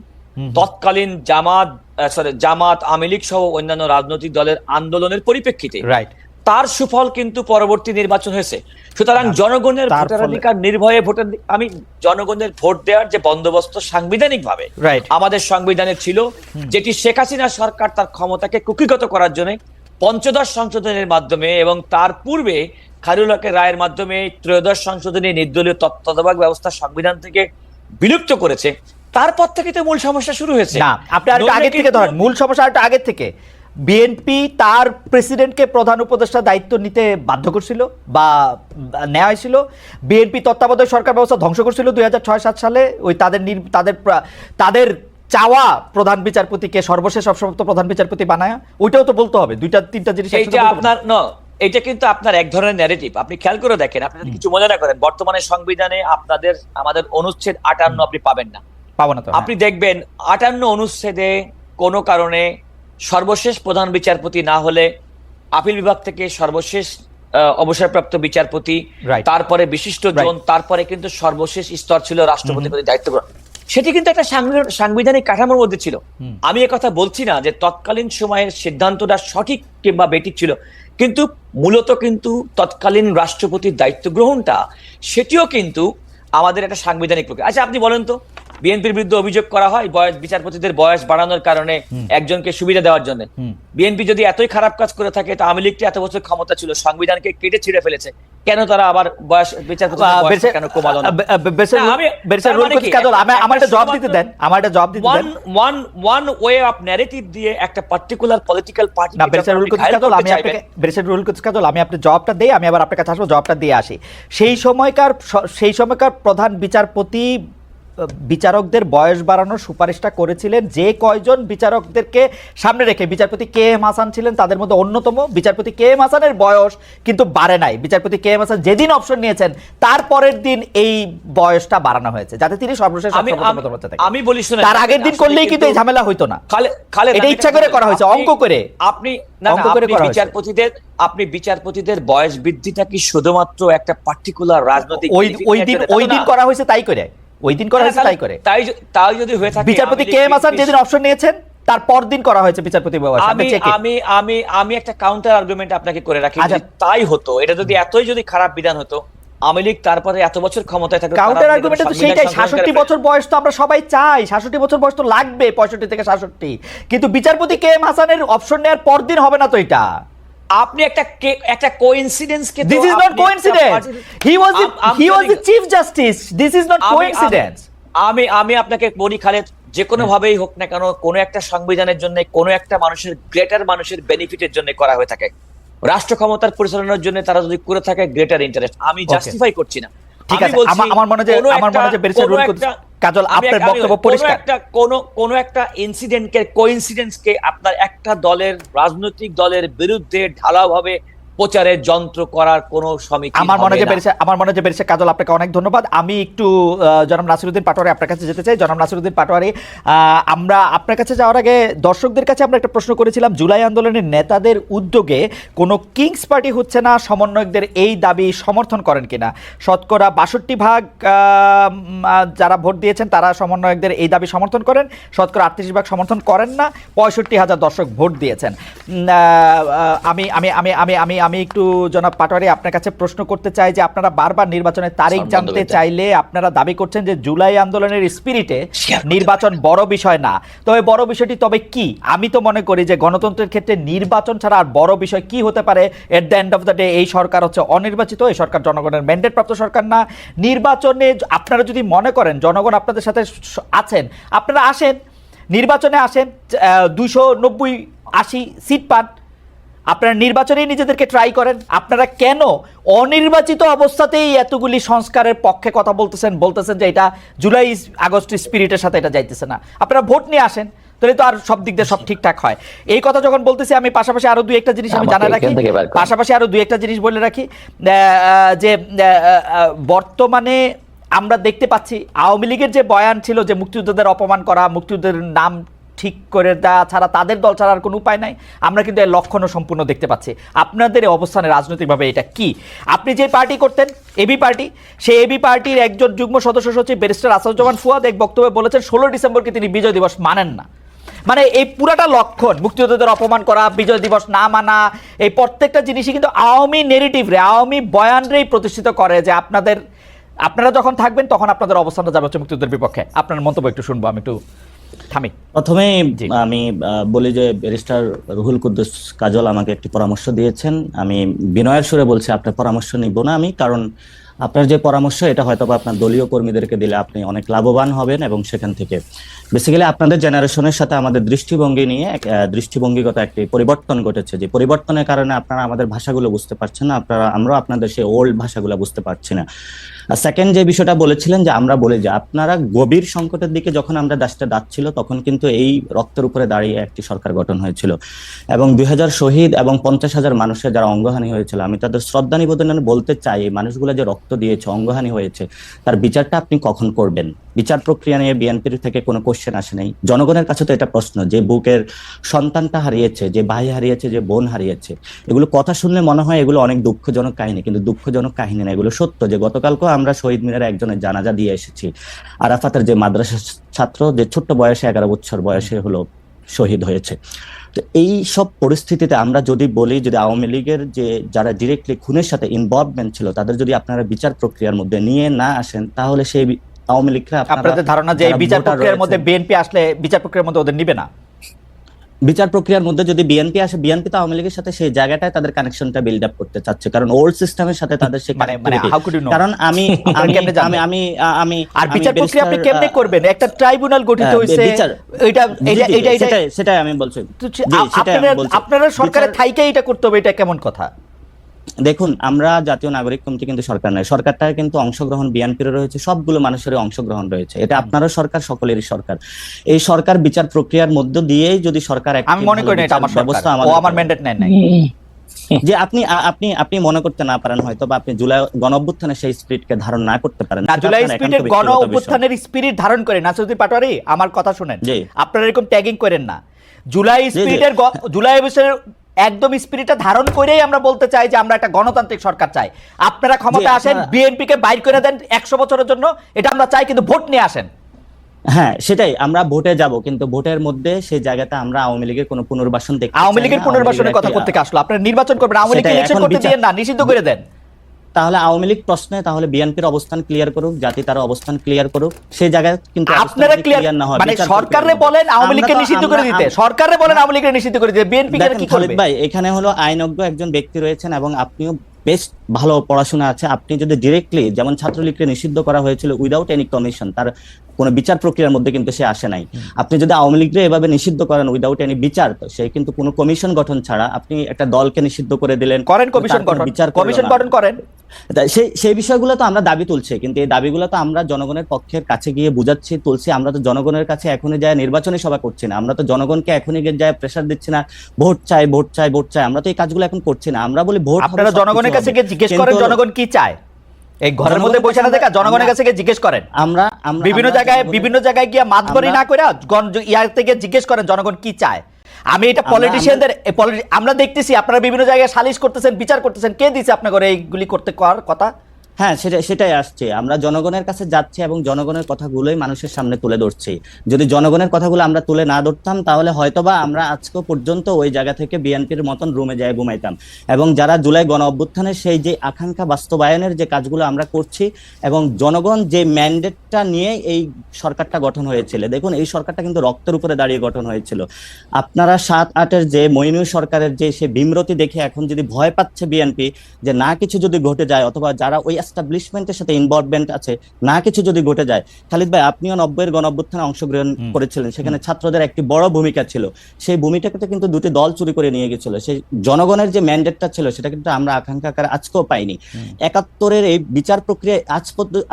তৎকালীন জামাত, আওয়ামী লীগ সহ অন্যান্য রাজনৈতিক দলের আন্দোলনের পরিপ্রেক্ষিতে। তার সুফল কিন্তু পরবর্তী নির্বাচন হয়েছে। সুতরাং জনগণের ভোটাধিকার নির্ভয়ে আমি জনগণের ভোট দেওয়ার যে বন্দোবস্ত সাংবিধানিক ভাবে আমাদের সংবিধানে ছিল, যেটি শেখ হাসিনা সরকার তার ক্ষমতাকে কুক্ষিগত করার জন্য পঞ্চদশ সংশোধনের মাধ্যমে এবং তার পূর্বে খায়রুল রায়ের মাধ্যমে ত্রয়োদশ সংশোধনী নির্দলীয় তত্ত্বাবধায়ক ব্যবস্থা সংবিধান থেকে বিলুপ্ত করেছে, তারপর থেকে তো মূল সমস্যা শুরু হয়েছে। না, আপনি আরেকটু আগে থেকে ধরেন, মূল সমস্যা আরেকটু আগে থেকে। বিএনপি তার প্রেসিডেন্টকে প্রধান উপদেষ্টা দায়িত্ব নিতে বাধ্য করছিল বা নেওয়া হয়েছিল। বিএনপি তত্ত্বাবধায়ক সরকার ব্যবস্থা ধ্বংস করছিল 2006-07 সালে। ওই তাদের চাওয়া প্রধান বিচারপতিকে সর্বশেষ অবসরপ্রাপ্ত প্রধান বিচারপতি বানায়। ওইটাও তো বলতে হবে, দুইটা তিনটা জিনিস। এটা কিন্তু আপনার এক ধরনের ন্যারেটিভ। আপনি খেয়াল করে দেখেন, আপনি যদি কিছু মনে না করেন, বর্তমানে সংবিধানে আমাদের অনুচ্ছেদ 58 আপনি পাবেন না, পাবেন না। আপনি দেখবেন 58 অনুচ্ছেদে কোনো কারণে সর্বশেষ প্রধান বিচারপতি না হলে আপিল বিভাগ থেকে সর্বশেষ অবসরপ্রাপ্ত বিচারপতি, তারপরে বিশিষ্ট জন, তারপরে কিন্তু সর্বশেষ স্তর ছিল রাষ্ট্রপতির প্রতি দায়িত্ব গ্রহণ। সেটি কিন্তু একটা সাংবিধানিক কাঠামোর মধ্যে ছিল। আমি কথা বলছি না যে তৎকালীন সময়ের সিদ্ধান্তটা সঠিক কিংবা বেঠিক ছিল, কিন্তু মূলত কিন্তু তৎকালীন রাষ্ট্রপতির দায়িত্ব গ্রহণটা সেটিও কিন্তু আমাদের একটা সাংবিধানিক প্রক্রিয়া। আচ্ছা, আপনি বলেন তো, বিএনপির বিরুদ্ধে অভিযোগ করা হয় বিচারপতিদের বয়স বাড়ানোর কারণে একজনকে সুবিধা দেওয়ার জন্য। বিএনপি যদি এতই খারাপ কাজ করে থাকে, তা আওয়ামী লীগটা এত বছর ক্ষমতা ছিল, সংবিধানকে কেটে ছিঁড়ে ফেলেছে, কেন তারা আবার বয়স বিচারপতিদের বয়স কেন কমালো না? আমার একটা জবাব দিতে দেন। ওয়ান ওয়ে অফ ন্যারেটিভ দিয়ে একটা পার্টিকুলার পলিটিক্যাল পার্টি। আমি আপনার জবাবটা দেই, আমি আবার আপনার কাছে আসবো, জবাবটা দিয়ে আসি। সেই সময়কার প্রধান বিচারপতি বিচারকদের বয়স বাড়ানোর সুপারিশটা করেছিলেন যে কয়জন বিচারকদেরকে সামনে রেখে। বিচারপতি কে এম হাসান ছিলেন তাদের মধ্যে অন্যতম। বিচারপতি কে এম হাসানের বয়স কিন্তু বাড়ে নাই। বিচারপতি কে এম হাসান যেদিন অপশন নিয়েছেন তার পরের দিন এই বয়সটা বাড়ানো হয়েছে, যাতে তিনি সর্বশেষ। আমি বলি শুনুন, তার আগের দিন করলেই কিন্তু এই ঝামেলা হইতো না। এটা ইচ্ছা করে করা হয়েছে, অঙ্ক করে। আপনি বিচারপতিদের বয়স বৃদ্ধিটা কি শুধুমাত্র একটা পার্টিকুলার রাজনৈতিক ওই দিন করা হয়েছে তাই করে? ওই দিন করা হয়েছে তাই করে? তাই যদি হয়ে থাকে, বিচারপতি কে এম হাসান যেদিন অপশন নিয়েছেন তার পর দিন করা হয়েছে বিচারপতি বয়স। আমি একটা কাউন্টার আর্গুমেন্ট আপনাকে করে রাখি, তাই হতো। এটা যদি এতই যদি খারাপ বিধান হতো, আওয়ামী লীগ তারপরে এত বছর ক্ষমতায় থাকে। কাউন্টার আর্গুমেন্ট তো সেইটাই, 66 বছর বয়স তো আমরা সবাই চাই, 66 বছর বয়স তো লাগবে, 65 থেকে 67। কিন্তু বিচারপতি কে এম হাসানের অপশন নেওয়ার পর দিন হবে না তো এটা। আপনি একটা coincidence K, this is not coincidence, he was the chief justice, this is not coincidence. আমি আপনাকে বলি খালেদ, যে কোনো ভাবেই হোক না কেন, কোনো একটা সংবিধানের জন্য, কোনো একটা মানুষের বেনিফিটের জন্য করা হয়ে থাকে, রাষ্ট্র ক্ষমতার পরিচালনার জন্য তারা যদি করে থাকে গ্রেটার ইন্টারেস্ট, আমি জাস্টিফাই করছি না। ঠিক আছে, আমার মনে হয় বেরিসের রুল কাজল, আপনার বক্তব্য পরিষ্কার। কোন একটা ইনসিডেন্টকে, কোইন্সিডেন্সকে আপনার একটা দলের, রাজনৈতিক দলের বিরুদ্ধে ঢালাওভাবে প্রচারের যন্ত্র করার কোনো সমীক্ষা আমার মনে হয় বেরিসে কাজল, আপনাকে অনেক ধন্যবাদ। আমি একটু জনাব নাসিরউদ্দিন পাটোয়ারি আপনার কাছে যেতে চাই। জনাব নাসিরউদ্দিন পাটোয়ারি, আমরা আপনার কাছে যাওয়ার আগে দর্শকদের কাছে আমরা একটা প্রশ্ন করেছিলাম, জুলাই আন্দোলনের নেতাদের উদ্যোগে কোনো কিংস পার্টি হচ্ছে না, সমন্বয়কদের এই দাবি সমর্থন করেন কিনা? শতকরা 62% যারা ভোট দিয়েছেন তারা সমন্বয়কদের এই দাবি সমর্থন করেন, শতকরা 38% সমর্থন করেন না। 65,000 দর্শক ভোট দিয়েছেন। আমি আমি আমি আমি আমি আমি একটু জনাব পাটোয়ারি আপনার কাছে প্রশ্ন করতে চাই যে আপনারা বারবার নির্বাচনের তারিখ জানতে চাইলে আপনারা দাবি করছেন যে জুলাই আন্দোলনের স্পিরিটে নির্বাচন বড় বিষয় না। তবে বড় বিষয়টি তবে কি? আমি তো মনে করি যে গণতন্ত্রের ক্ষেত্রে নির্বাচন ছাড়া আর বড় বিষয় কি হতে পারে? At the end of the day এই সরকার হচ্ছে অনির্বাচিত, এই সরকার জনগণের ম্যান্ডেট প্রাপ্ত সরকার না। নির্বাচনে আপনারা যদি মনে করেন জনগণ আপনাদের সাথে আছেন, আপনারা আসেন, নির্বাচনে আসেন, 290-80 সিট পান, আপনারা নির্বাচনেই নিজেদেরকে ট্রাই করেন। আপনারা কেন অনির্বাচিত অবস্থাতেই এতগুলি সংস্কারের পক্ষে কথা বলতেছেন যে এটা জুলাই আগস্ট স্পিরিটের সাথে এটা যাইতেছে না? আপনারা ভোট নিয়ে আসেন, তাহলে তো আর সব দিক দিয়ে সব ঠিকঠাক হয়। এই কথা যখন বলতেছি, আমি পাশাপাশি আরো দুই একটা জিনিস আমি জানা রাখি, বলে রাখি যে বর্তমানে আমরা দেখতে পাচ্ছি আওয়ামী লীগের যে বয়ান ছিল যে মুক্তিযোদ্ধাদের অপমান করা, মুক্তিযোদ্ধাদের নাম ঠিক করে দেওয়া ছাড়া, তাদের দল ছাড়া আর কোনো উপায় নাই, আমরা কিন্তু এর লক্ষণও সম্পূর্ণ দেখতে পাচ্ছি। আপনাদের অবস্থানে রাজনৈতিকভাবে এটা কি? আপনি যে পার্টি করতেন, এবি পার্টি, সেই এবি পার্টির একজন যুগ্ম সদস্য সচিব ব্যারিস্টার আসাদুজ্জামান ফুয়াদ এক বক্তব্যে বলেছেন 16 ডিসেম্বরকে তিনি বিজয় দিবস মানেন না। মানে এই পুরাটা লক্ষণ, মুক্তিযোদ্ধাদের অপমান করা, বিজয় দিবস না মানা, এই প্রত্যেকটা জিনিসই কিন্তু আওয়ামী নেরেটিভ রে, আওয়ামী বয়ানরেই প্রতিষ্ঠিত করে যে আপনারা যখন থাকবেন তখন আপনাদের অবস্থানটা যাবে হচ্ছে মুক্তিযুদ্ধের বিপক্ষে। আপনার মন্তব্য একটু শুনবো, আমি একটু থামি। প্রথমে আমি বলি যে ব্যারিস্টার রুহুল কুদ্দুস কাজল আমাকে একটি পরামর্শ দিয়েছেন। আমি বিনয়ের সুরে বলছি আপনার পরামর্শ নিব না আমি, কারণ আপনার যে পরামর্শ এটা হয়তো আপনার দলীয় কর্মীদেরকে দিলে আপনি অনেক লাভবান হবেন, এবং সেখান থেকে বেসিক্যালি আপনাদের জেনারেশনের সাথে আমাদের দৃষ্টিভঙ্গি নিয়ে দৃষ্টিভঙ্গিগত একটি পরিবর্তন ঘটেছে, যে পরিবর্তনের কারণে আপনারা আমাদের ভাষাগুলো বুঝতে পারছেন না, আমরা আপনাদের সেই ওল্ড ভাষাগুলো বুঝতে পারছি না। আর সেকেন্ড যে বিষয়টা বলেছিলেন যে আমরা বলি যে আপনারা গভীর সংকটের দিকে যখন আমরা দেশটা যাচ্ছিল তখন কিন্তু এই রক্তের উপরে দাঁড়িয়ে একটি সরকার গঠন হয়েছিল, এবং 2000 শহীদ এবং 50,000 মানুষের যারা অঙ্গহানি হয়েছিল, আমি তাদের শ্রদ্ধা নিবেদন বলতে চাই এই মানুষগুলো যে রক্ত দিয়েছে, অঙ্গহানি হয়েছে, তার বিচারটা আপনি কখন করবেন? বিচার প্রক্রিয়া নিয়ে বিএনপির থেকে কোনো কোশ্চেন আসে নাই। জনগণের কাছে তো এটা প্রশ্ন, যে বুকের সন্তানটা হারিয়েছে, যে ভাই হারিয়েছে, যে বোন হারিয়েছে, এগুলো কথা শুনলে মনে হয় এগুলো অনেক দুঃখজনক কাহিনী, কিন্তু দুঃখজনক কাহিনী না, এগুলো সত্য। যে গতকালকে আমরা শহীদ মিনারে একজনের জানাজা দিয়ে এসেছি, আরাফাতের যে মাদ্রাসা ছাত্র, যে ছোট্ট বয়সে 11 বছর বয়সে হলো শহীদ হয়েছে। তো এই সব পরিস্থিতিতে আমরা যদি বলি, যদি আওয়ামী লীগের যে যারা ডিরেক্টলি খুনের সাথে ইনভলভমেন্ট ছিল তাদের যদি আপনারা বিচার প্রক্রিয়ার মধ্যে নিয়ে না আসেন, তাহলে সেই আওয়ামী লীগরা, আপনাদের ধারণা যে এই বিচার প্রক্রিয়ার মধ্যে বিএনপি আসলে বিচার প্রক্রিয়ার মধ্যে ওদের নিবে না? বিচার প্রক্রিয়ার মধ্যে যদি বিএনপি আসে, বিএনপি তো আওয়ামী লীগের সাথে সেই জায়গাটায় তাদের কানেকশনটা বিল্ড আপ করতে চাচ্ছে, কারণ ওল্ড সিস্টেমের সাথে তাদের সেই কারণ আমি আর বিচার প্রক্রিয়া আপনি কেমনে করবেন? একটা ট্রাইব্যুনাল গঠিত হয়েছে, সেটাই আমি বলছি। আপনারা সরকারের থাইকে এটা করতে হবে, এটা কেমন কথা? দেখুন, আমরা জাতীয় নাগরিক কমিটি কিন্তু সরকার নয়, সরকারটা কিন্তু অংশগ্রহণ বিএনপির রয়েছে, সবগুলো মানুষের অংশগ্রহণ রয়েছে, এটা আপনারও সরকার, সকলেরই সরকার। এই সরকার বিচার প্রক্রিয়ার মধ্য দিয়েই যদি সরকার, আমি মনে করি এটা আমার ব্যবস্থা, আমার ম্যান্ডেট নেয় নাই। যে আপনি মনে করতে না পারেন হয়তো, বা আপনি জুলাই গণঅভ্যুত্থানের সেই স্পিরিটকে ধারণ না করতে পারেন না। জুলাই স্পিরিটের গণঅভ্যুত্থানের স্পিরিট ধারণ করে নাসিরুদ্দিন পাটোয়ারি, আমার কথা শুনেন, আপনারা এরকম ট্যাগিং করেন না। জুলাই স্পিরিটের জুলাই অবস্থানের একদম স্পিরিটটা ধারণ করেই আমরা বলতে চাই যে আমরা একটা গণতান্ত্রিক সরকার চাই। আপনারা ক্ষমতা আসেন, বিএনপি কে বাইর করে দেন 100 বছরের জন্য, এটা আমরা চাই, কিন্তু ভোট নিয়ে আসেন। হ্যাঁ, সেটাই, আমরা ভোটে যাব, কিন্তু ভোটের মধ্যে সেই জায়গাতে আমরা আওয়ামী লীগের কোনো পুনর্বাসন দেখতে চাই না। আওয়ামী লীগের পুনর্বাসনের কথা করতে আসলো, আপনারা নির্বাচন করবেন, আওয়ামী লীগকে ইলেকশন করতে দিয়েন না, নিষিদ্ধ করে দেন। তাহলে আওয়ামী লীগ প্রশ্নে তাহলে বিএনপির অবস্থান ক্লিয়ার করুক, জাতি তার অবস্থান ক্লিয়ার করুক, সেই জায়গায় কিন্তু আপনারা ক্লিয়ার না হয়, মানে সরকারে বলেন আওয়ামী লীগকে নিষিদ্ধ করে দিতে, সরকারে বলেন আওয়ামী লীগকে নিষিদ্ধ করে দিতে, বিএনপি কি করবে? খালিদ ভাই, এখানে হলো আইনজ্ঞ একজন ব্যক্তি রয়েছেন, এবং আপনিও বেশ ভালো পড়াশোনা আছে, আপনি যদি ডিরেক্টলি, যেমন ছাত্রলীগকে নিষিদ্ধ করা হয়েছিল উইদাউট এনি কমিশন, তার কোনো বিচার প্রক্রিয়ার মধ্যে কিন্তু সে আসে নাই। আপনি যদি আওয়ামী লীগকে এভাবে নিষিদ্ধ করেন উইদাউট এনি বিচার, তো সে কিন্তু কোনো কমিশন গঠন ছাড়া আপনি একটা দলকে নিষিদ্ধ করে দিলেন, করেন কমিশন গঠন, কমিশন গঠন করেন, সেই বিষয়গুলো তো আমরা দাবি তুলছি, কিন্তু এই দাবিগুলো তো আমরা জনগণের পক্ষের কাছে গিয়ে বুঝাচ্ছি, তুলছি। আমরা তো জনগণের কাছে এখনই যায় নির্বাচনী সভা করছি না, আমরা তো জনগণকে এখনই গিয়ে যায় প্রেসার দিচ্ছি না, ভোট চাই ভোট চাই ভোট চাই, আমরা তো এই কাজগুলো এখন করছি না। আমরা বলি ভোট, আপনারা জনগণের কাছে গিয়ে জিজ্ঞেস করেন জনগণ কি চায়, এই ঘরের মধ্যে বসে না দেখা, জনগণের কাছে গিয়ে জিজ্ঞেস করেন। আমরা বিভিন্ন জায়গায় গিয়ে মাতবরি না করে ইয়ার থেকে জিজ্ঞেস করেন জনগণ কি চায়। আমি এটা পলিটিশিয়ানদের, আমরা দেখতেছি আপনারা বিভিন্ন জায়গায় সালিশ করতেছেন, বিচার করতেছেন, কে দিছে আপনাদের এইগুলি করতে কথা? হ্যাঁ, সেটাই আসছে, আমরা জনগণের কাছে যাচ্ছি এবং জনগণের কথাগুলোই মানুষের সামনে তুলে ধরছি। যদি জনগণের কথাগুলো আমরা তুলে না ধরতাম, তাহলে হয়তোবা আমরা আজকে পর্যন্ত ওই জায়গা থেকে বিএনপির মতন রুমে যায় ঘুমাইতাম। এবং যারা জুলাই গণ অভ্যুত্থানের সেই যে আকাঙ্ক্ষা বাস্তবায়নের যে কাজগুলো আমরা করছি, এবং জনগণ যে ম্যান্ডেটটা নিয়ে এই সরকারটা গঠন হয়েছিল, দেখুন এই সরকারটা কিন্তু রক্তের উপরে দাঁড়িয়ে গঠন হয়েছিল। আপনারা 7-8-এর যে মইনুল সরকারের যে সে বিমরতি দেখে এখন যদি ভয় পাচ্ছে বিএনপি, যে না কিছু যদি ঘটে যায়, অথবা যারা ওই এস্টাবলিশমেন্টের সাথে ইনভলভমেন্ট আছে, না কিছু যদি ঘটে যায়। খালিদ ভাই, আপনিও 90-এর গণঅভ্যুত্থানে অংশগ্রহণ করেছিলেন, সেখানে ছাত্রদের একটি বড় ভূমিকা ছিল, সেই ভূমিকাটাকে কিন্তু দুটি দল চুরি করে নিয়ে গেছিল। সেই জনগণের যে ম্যান্ডেটটা ছিল সেটা কিন্তু আমরা আকাঙ্ক্ষা আকারে আজকেও পাইনি। 71-এর এই বিচার প্রক্রিয়া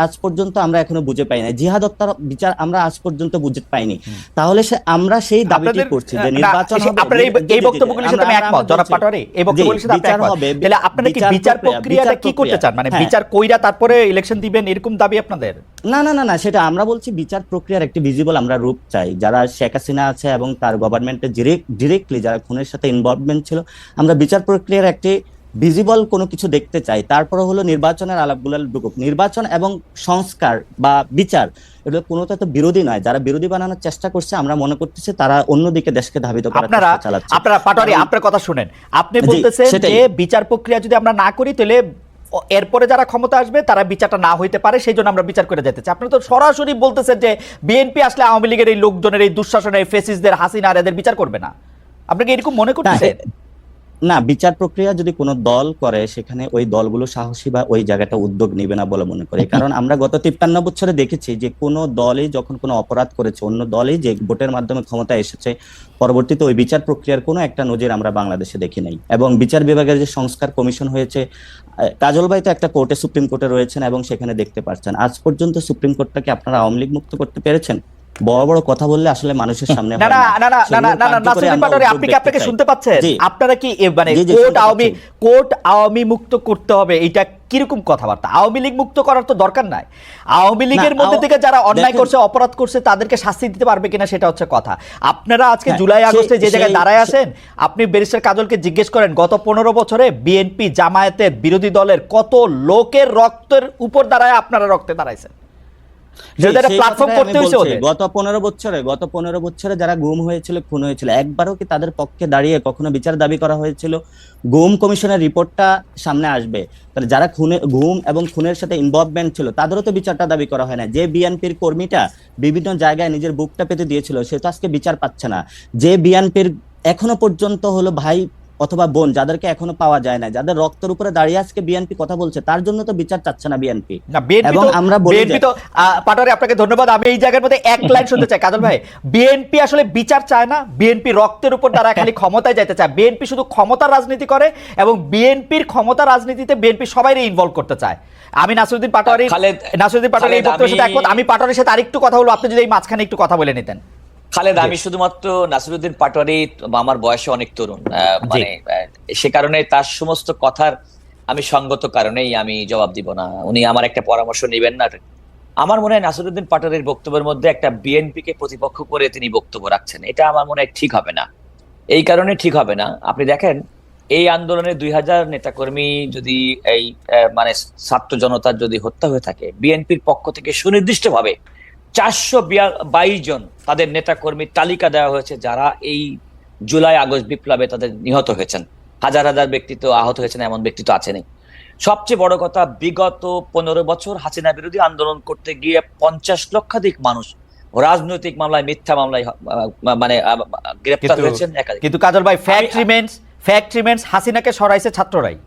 আজ পর্যন্ত আমরা এখনো বুঝে পাই না, জিহাদ হত্যার বিচার আমরা আজ পর্যন্ত বুঝে পাইনি। তাহলে আমরা সেই দাবিটি করছি যে নির্বাচন হবে। আপনারা এই বক্তব্যগুলির সাথে আমি একমত জনাব পাটোয়ারি, এই বক্তব্যগুলির সাথে আপনি একমত। তাহলে আপনারা কি বিচার প্রক্রিয়াটা কি করতে চান, মানে বিচার কইরা তারপরে ইলেকশন দিবেন, এরকম দাবি আপনাদের? না, সেটা আমরা বলছি বিচার প্রক্রিয়ার একটি ভিজিবল আমরা রূপ চাই। যারা শেখ হাসিনা আছে এবং তার গভর্নমেন্টের ডিরেক্টলি যারা খুনের সাথে ইনভলভমেন্ট ছিল, আমরা বিচার প্রক্রিয়ার একটি ভিজিবল কোনো কিছু দেখতে চাই, তারপরে হলো নির্বাচনের আলাপগুলো ঢুকুক। নির্বাচন এবং সংস্কার বা বিচার এগুলো কোনোটা তো বিরোধী নয়। যারা বিরোধী বানানোর চেষ্টা করছে আমরা মনে করতেছি তারা অন্যদিকে দেশকে ধাবিত করার চেষ্টা চালাচ্ছে। আপনারা পাটোয়ারি আপনার কথা শুনেন, আপনি বলতেছেন যে বিচার প্রক্রিয়া যদি আমরা না করি তাহলে এরপরে যারা ক্ষমতা আসবে তারা বিচারটা না হইতে পারে, সেই জন্য আমরা বিচার করে যেতে চাই। আপনারা তো সরাসরি বলতেছেন যে বিএনপি আসলে আওয়ামী লীগের এই লোকজনের এই দুঃশাসনের ফেসিসদের, হাসিনা আর এদের বিচার করবে না। আপনি কি এরকম মনে করতেছেন? না, বিচার প্রক্রিয়া যদি কোনো দল করে সেখানে ওই দলগুলো সাহসী বা ওই জায়গাটা উদ্যোগ নেবে না বলে মনে করি। কারণ আমরা গত 53 বছরে দেখেছি যে কোনো দলই যখন কোনো অপরাধ করেছে, অন্য দলই যে ভোটের মাধ্যমে ক্ষমতায় এসেছে, পরবর্তীতে ওই বিচার প্রক্রিয়ার কোনো একটা নজির আমরা বাংলাদেশে দেখি নাই। এবং বিচার বিভাগের যে সংস্কার কমিশন হয়েছে, কাজল ভাই তো একটা কোর্টে, সুপ্রিম কোর্টে রয়েছেন এবং সেখানে দেখতে পাচ্ছেন আজ পর্যন্ত সুপ্রিম কোর্টটাকে আপনারা আওয়ামী লীগ মুক্ত করতে পেরেছেন? বড় বড় কথা বললে আসলে মানুষের সামনে না না না না না না না নাসিরুদ্দিন পাটোয়ারি, আপনি কি আপনাকে শুনতে পাচ্ছেন? আপনারা কি মানে কোর্ট আওয়ামী মুক্ত করতে হবে, এটা কিরকম কথাবার্তা? আওয়ামী লীগ মুক্ত করার তো দরকার নাই। আওয়ামী লীগের মধ্যে থেকে যারা অন্যায় করছে, অপরাধ করছে, তাদেরকে শাস্তি দিতে পারবে কিনা সেটা হচ্ছে কথা। আপনারা আজকে জুলাই আগস্টে যে জায়গায় দাঁড়ায় আছেন, আপনি ব্যারিস্টার কাজলকে জিজ্ঞেস করেন গত 15 বছরে বিএনপি, জামায়াতের, বিরোধী দলের কত লোকের রক্তের উপর দাঁড়ায় আপনারা রক্তে দাঁড়াইছেন। গত 15 বছরে যারা গুম হয়েছিল, খুন হয়েছিল, একবারও কি তাদের পক্ষে দাঁড়িয়ে কখনো বিচার দাবি করা হয়েছিল? গুম কমিশনের রিপোর্টটা সামনে আসবে, তাহলে যারা গুম এবং খুনের সাথে ইনভলভমেন্ট ছিল তাদেরও তো বিচারটা দাবি করা হয় না। যে বিএনপির কর্মীটা বিভিন্ন জায়গায় নিজের বুকটা পেতে দিয়েছিল সে তো আজকে বিচার পাচ্ছে না। যে বিএনপির এখনো পর্যন্ত হলো ভাই অথবা বোন যাদেরকে এখনো পাওয়া যায় না, যাদের রক্তের উপরে দাঁড়িয়ে আজকে বিএনপি কথা বলছে, তার জন্য তো বিচার চাচ্ছে না বিএনপি। এবং আমরা বিএনপি তো পাটোয়ারি, আপনাকে ধন্যবাদ। আমি এই জায়গার মধ্যে এক লাইন শুনতে চাই কাজল ভাই। বিএনপি আসলে বিচার চায় না, বিএনপি রক্তের উপর দাঁড়ায় খালি ক্ষমতায় যেতে চায়। বিএনপি শুধু ক্ষমতার রাজনীতি করে এবং বিএনপির ক্ষমতা রাজনীতিতে বিএনপি সবাইকে ইনভলভ করতে চায়। আমি নাসিরুদ্দিন পাটোয়ারি এই বক্তব্যের সাথে একমত। আমি পাটোয়ারির সাথে আরেকটু কথা বলবো, আপনি যদি এই মাঝখানে একটু কথা বলে নিতেন। খালেদ, আমি শুধুমাত্র নাসিরুদ্দিন পাটোয়ারি আমার বয়সে অনেক তরুণ, মানে সে কারণে তার সমস্ত কথার আমি সঙ্গত কারণেই আমি জবাব দিব না। উনি আমার একটা পরামর্শ নেবেন না। আমার মনে হয় নাসিরুদ্দিন পাটোয়ারির বক্তব্যের মধ্যে একটা বিএনপি কে প্রতিপক্ষ করে তিনি বক্তব্য রাখছেন, এটা আমার মনে হয় ঠিক হবে না। এই কারণে ঠিক হবে না, আপনি দেখেন এই আন্দোলনে 2000 নেতাকর্মী যদি এই মানে ছাত্র জনতার যদি হত্যা হয়ে থাকে, বিএনপির পক্ষ থেকে সুনির্দিষ্টভাবে 422 জন তাদের নেতাকর্মীর তালিকা দেওয়া হয়েছে যারা এই জুলাই আগস্ট বিপ্লবে তাদের নিহত হয়েছেন। হাজার হাজার ব্যক্তি তো আহত হয়েছেন, এমন ব্যক্তি তো আছেনই। সবচেয়ে বড় কথা, বিগত 15 বছর হাসিনা বিরোধী আন্দোলন করতে গিয়ে 50 লক্ষাধিক মানুষ রাজনৈতিক মামলায়, মিথ্যা মামলায় মানে গ্রেফতার হয়েছেন। কিন্তু কাজল ভাই, ফ্যাক্ট রিমেন্স হাসিনাকে সরাইছে ছাত্ররাই।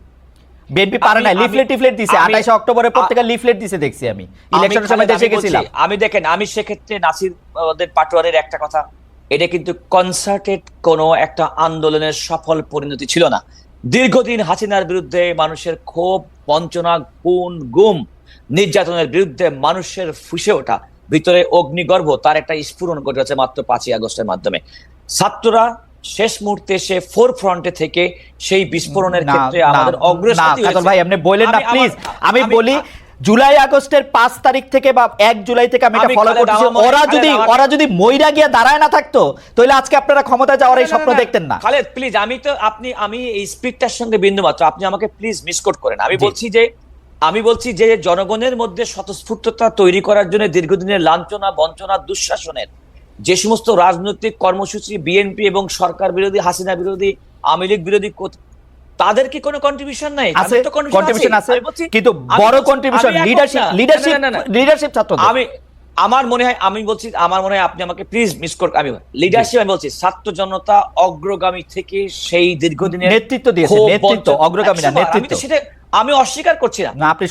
বিএনপি পারে না, লিফলেট দিছে 28 অক্টোবরের পর থেকে লিফলেট দিছে, দেখছি আমি ইলেকশনের সময় দেশে গেছিলাম। আমি দেখেন, আমি সেক্ষেত্রে নাসিরুদ্দিন পাটোয়ারির একটা কথা, এটা কিন্তু কনসার্টেড কোনো একটা আন্দোলনের সফল পরিণতি ছিল না। দীর্ঘদিন হাসিনার বিরুদ্ধে মানুষের ক্ষোভ, বঞ্চনা, খুন, গুম, নির্যাতনের বিরুদ্ধে মানুষের ফুঁসে ওঠা, ভিতরে অগ্নিগর্ভ, তার একটা স্ফুরণ ঘটেছে মাত্র 5ই আগস্টের মাধ্যমে। ছাত্ররা শেষ মুহূর্তে এসে ফোর ফ্রন্টে থেকে সেই বিস্ফোরণের ক্ষেত্রে আমাদের অগ্রসারী হয়েছে। ভাই আপনি বলেন না প্লিজ, আমি বলি জুলাই আগস্টের 5 তারিখ থেকে বা 1 জুলাই থেকে আমি এটা ফলো করতেছি। ওরা যদি মইরা গিয়ে দাঁড়ায় না থাকতো তাহলে আজকে আপনারা ক্ষমতায় যাওয়ার এই স্বপ্ন দেখতেন না। খালেদ প্লিজ, আমি এই স্পিকটার সঙ্গে বিন্দুমাত্র আপনি আমাকে প্লিজ মিসকোট করেন। আমি বলছি যে জনগণের মধ্যে স্বতঃস্ফূর্ততা তৈরি করার জন্য দীর্ঘদিনের লাঞ্ছনা, বঞ্চনা, দুঃশাসনের যে সমস্ত রাজনৈতিক কর্মসূচি বিএনপি এবং সরকার বিরোধী, হাসিনা বিরোধী, আওয়ামী লীগ বিরোধী, তাদের কি কোনো কন্ট্রিবিউশন নাই? কন্ট্রিবিউশন আছে, কিন্তু বড় কন্ট্রিবিউশন লিডারশিপ ছাত্রদের। আমার মনে হয় আপনি আমাকে প্লিজ মিসকোট। আমি লিডারশিপ, আমি বলছি ছাত্র জনতা অগ্রগামী থেকে সেই দীর্ঘদিনের নেতৃত্ব দিয়েছে, নেতৃত্ব অগ্রগামী না, নেতৃত্ব। সেটা আমি অস্বীকার করছি না, আপনি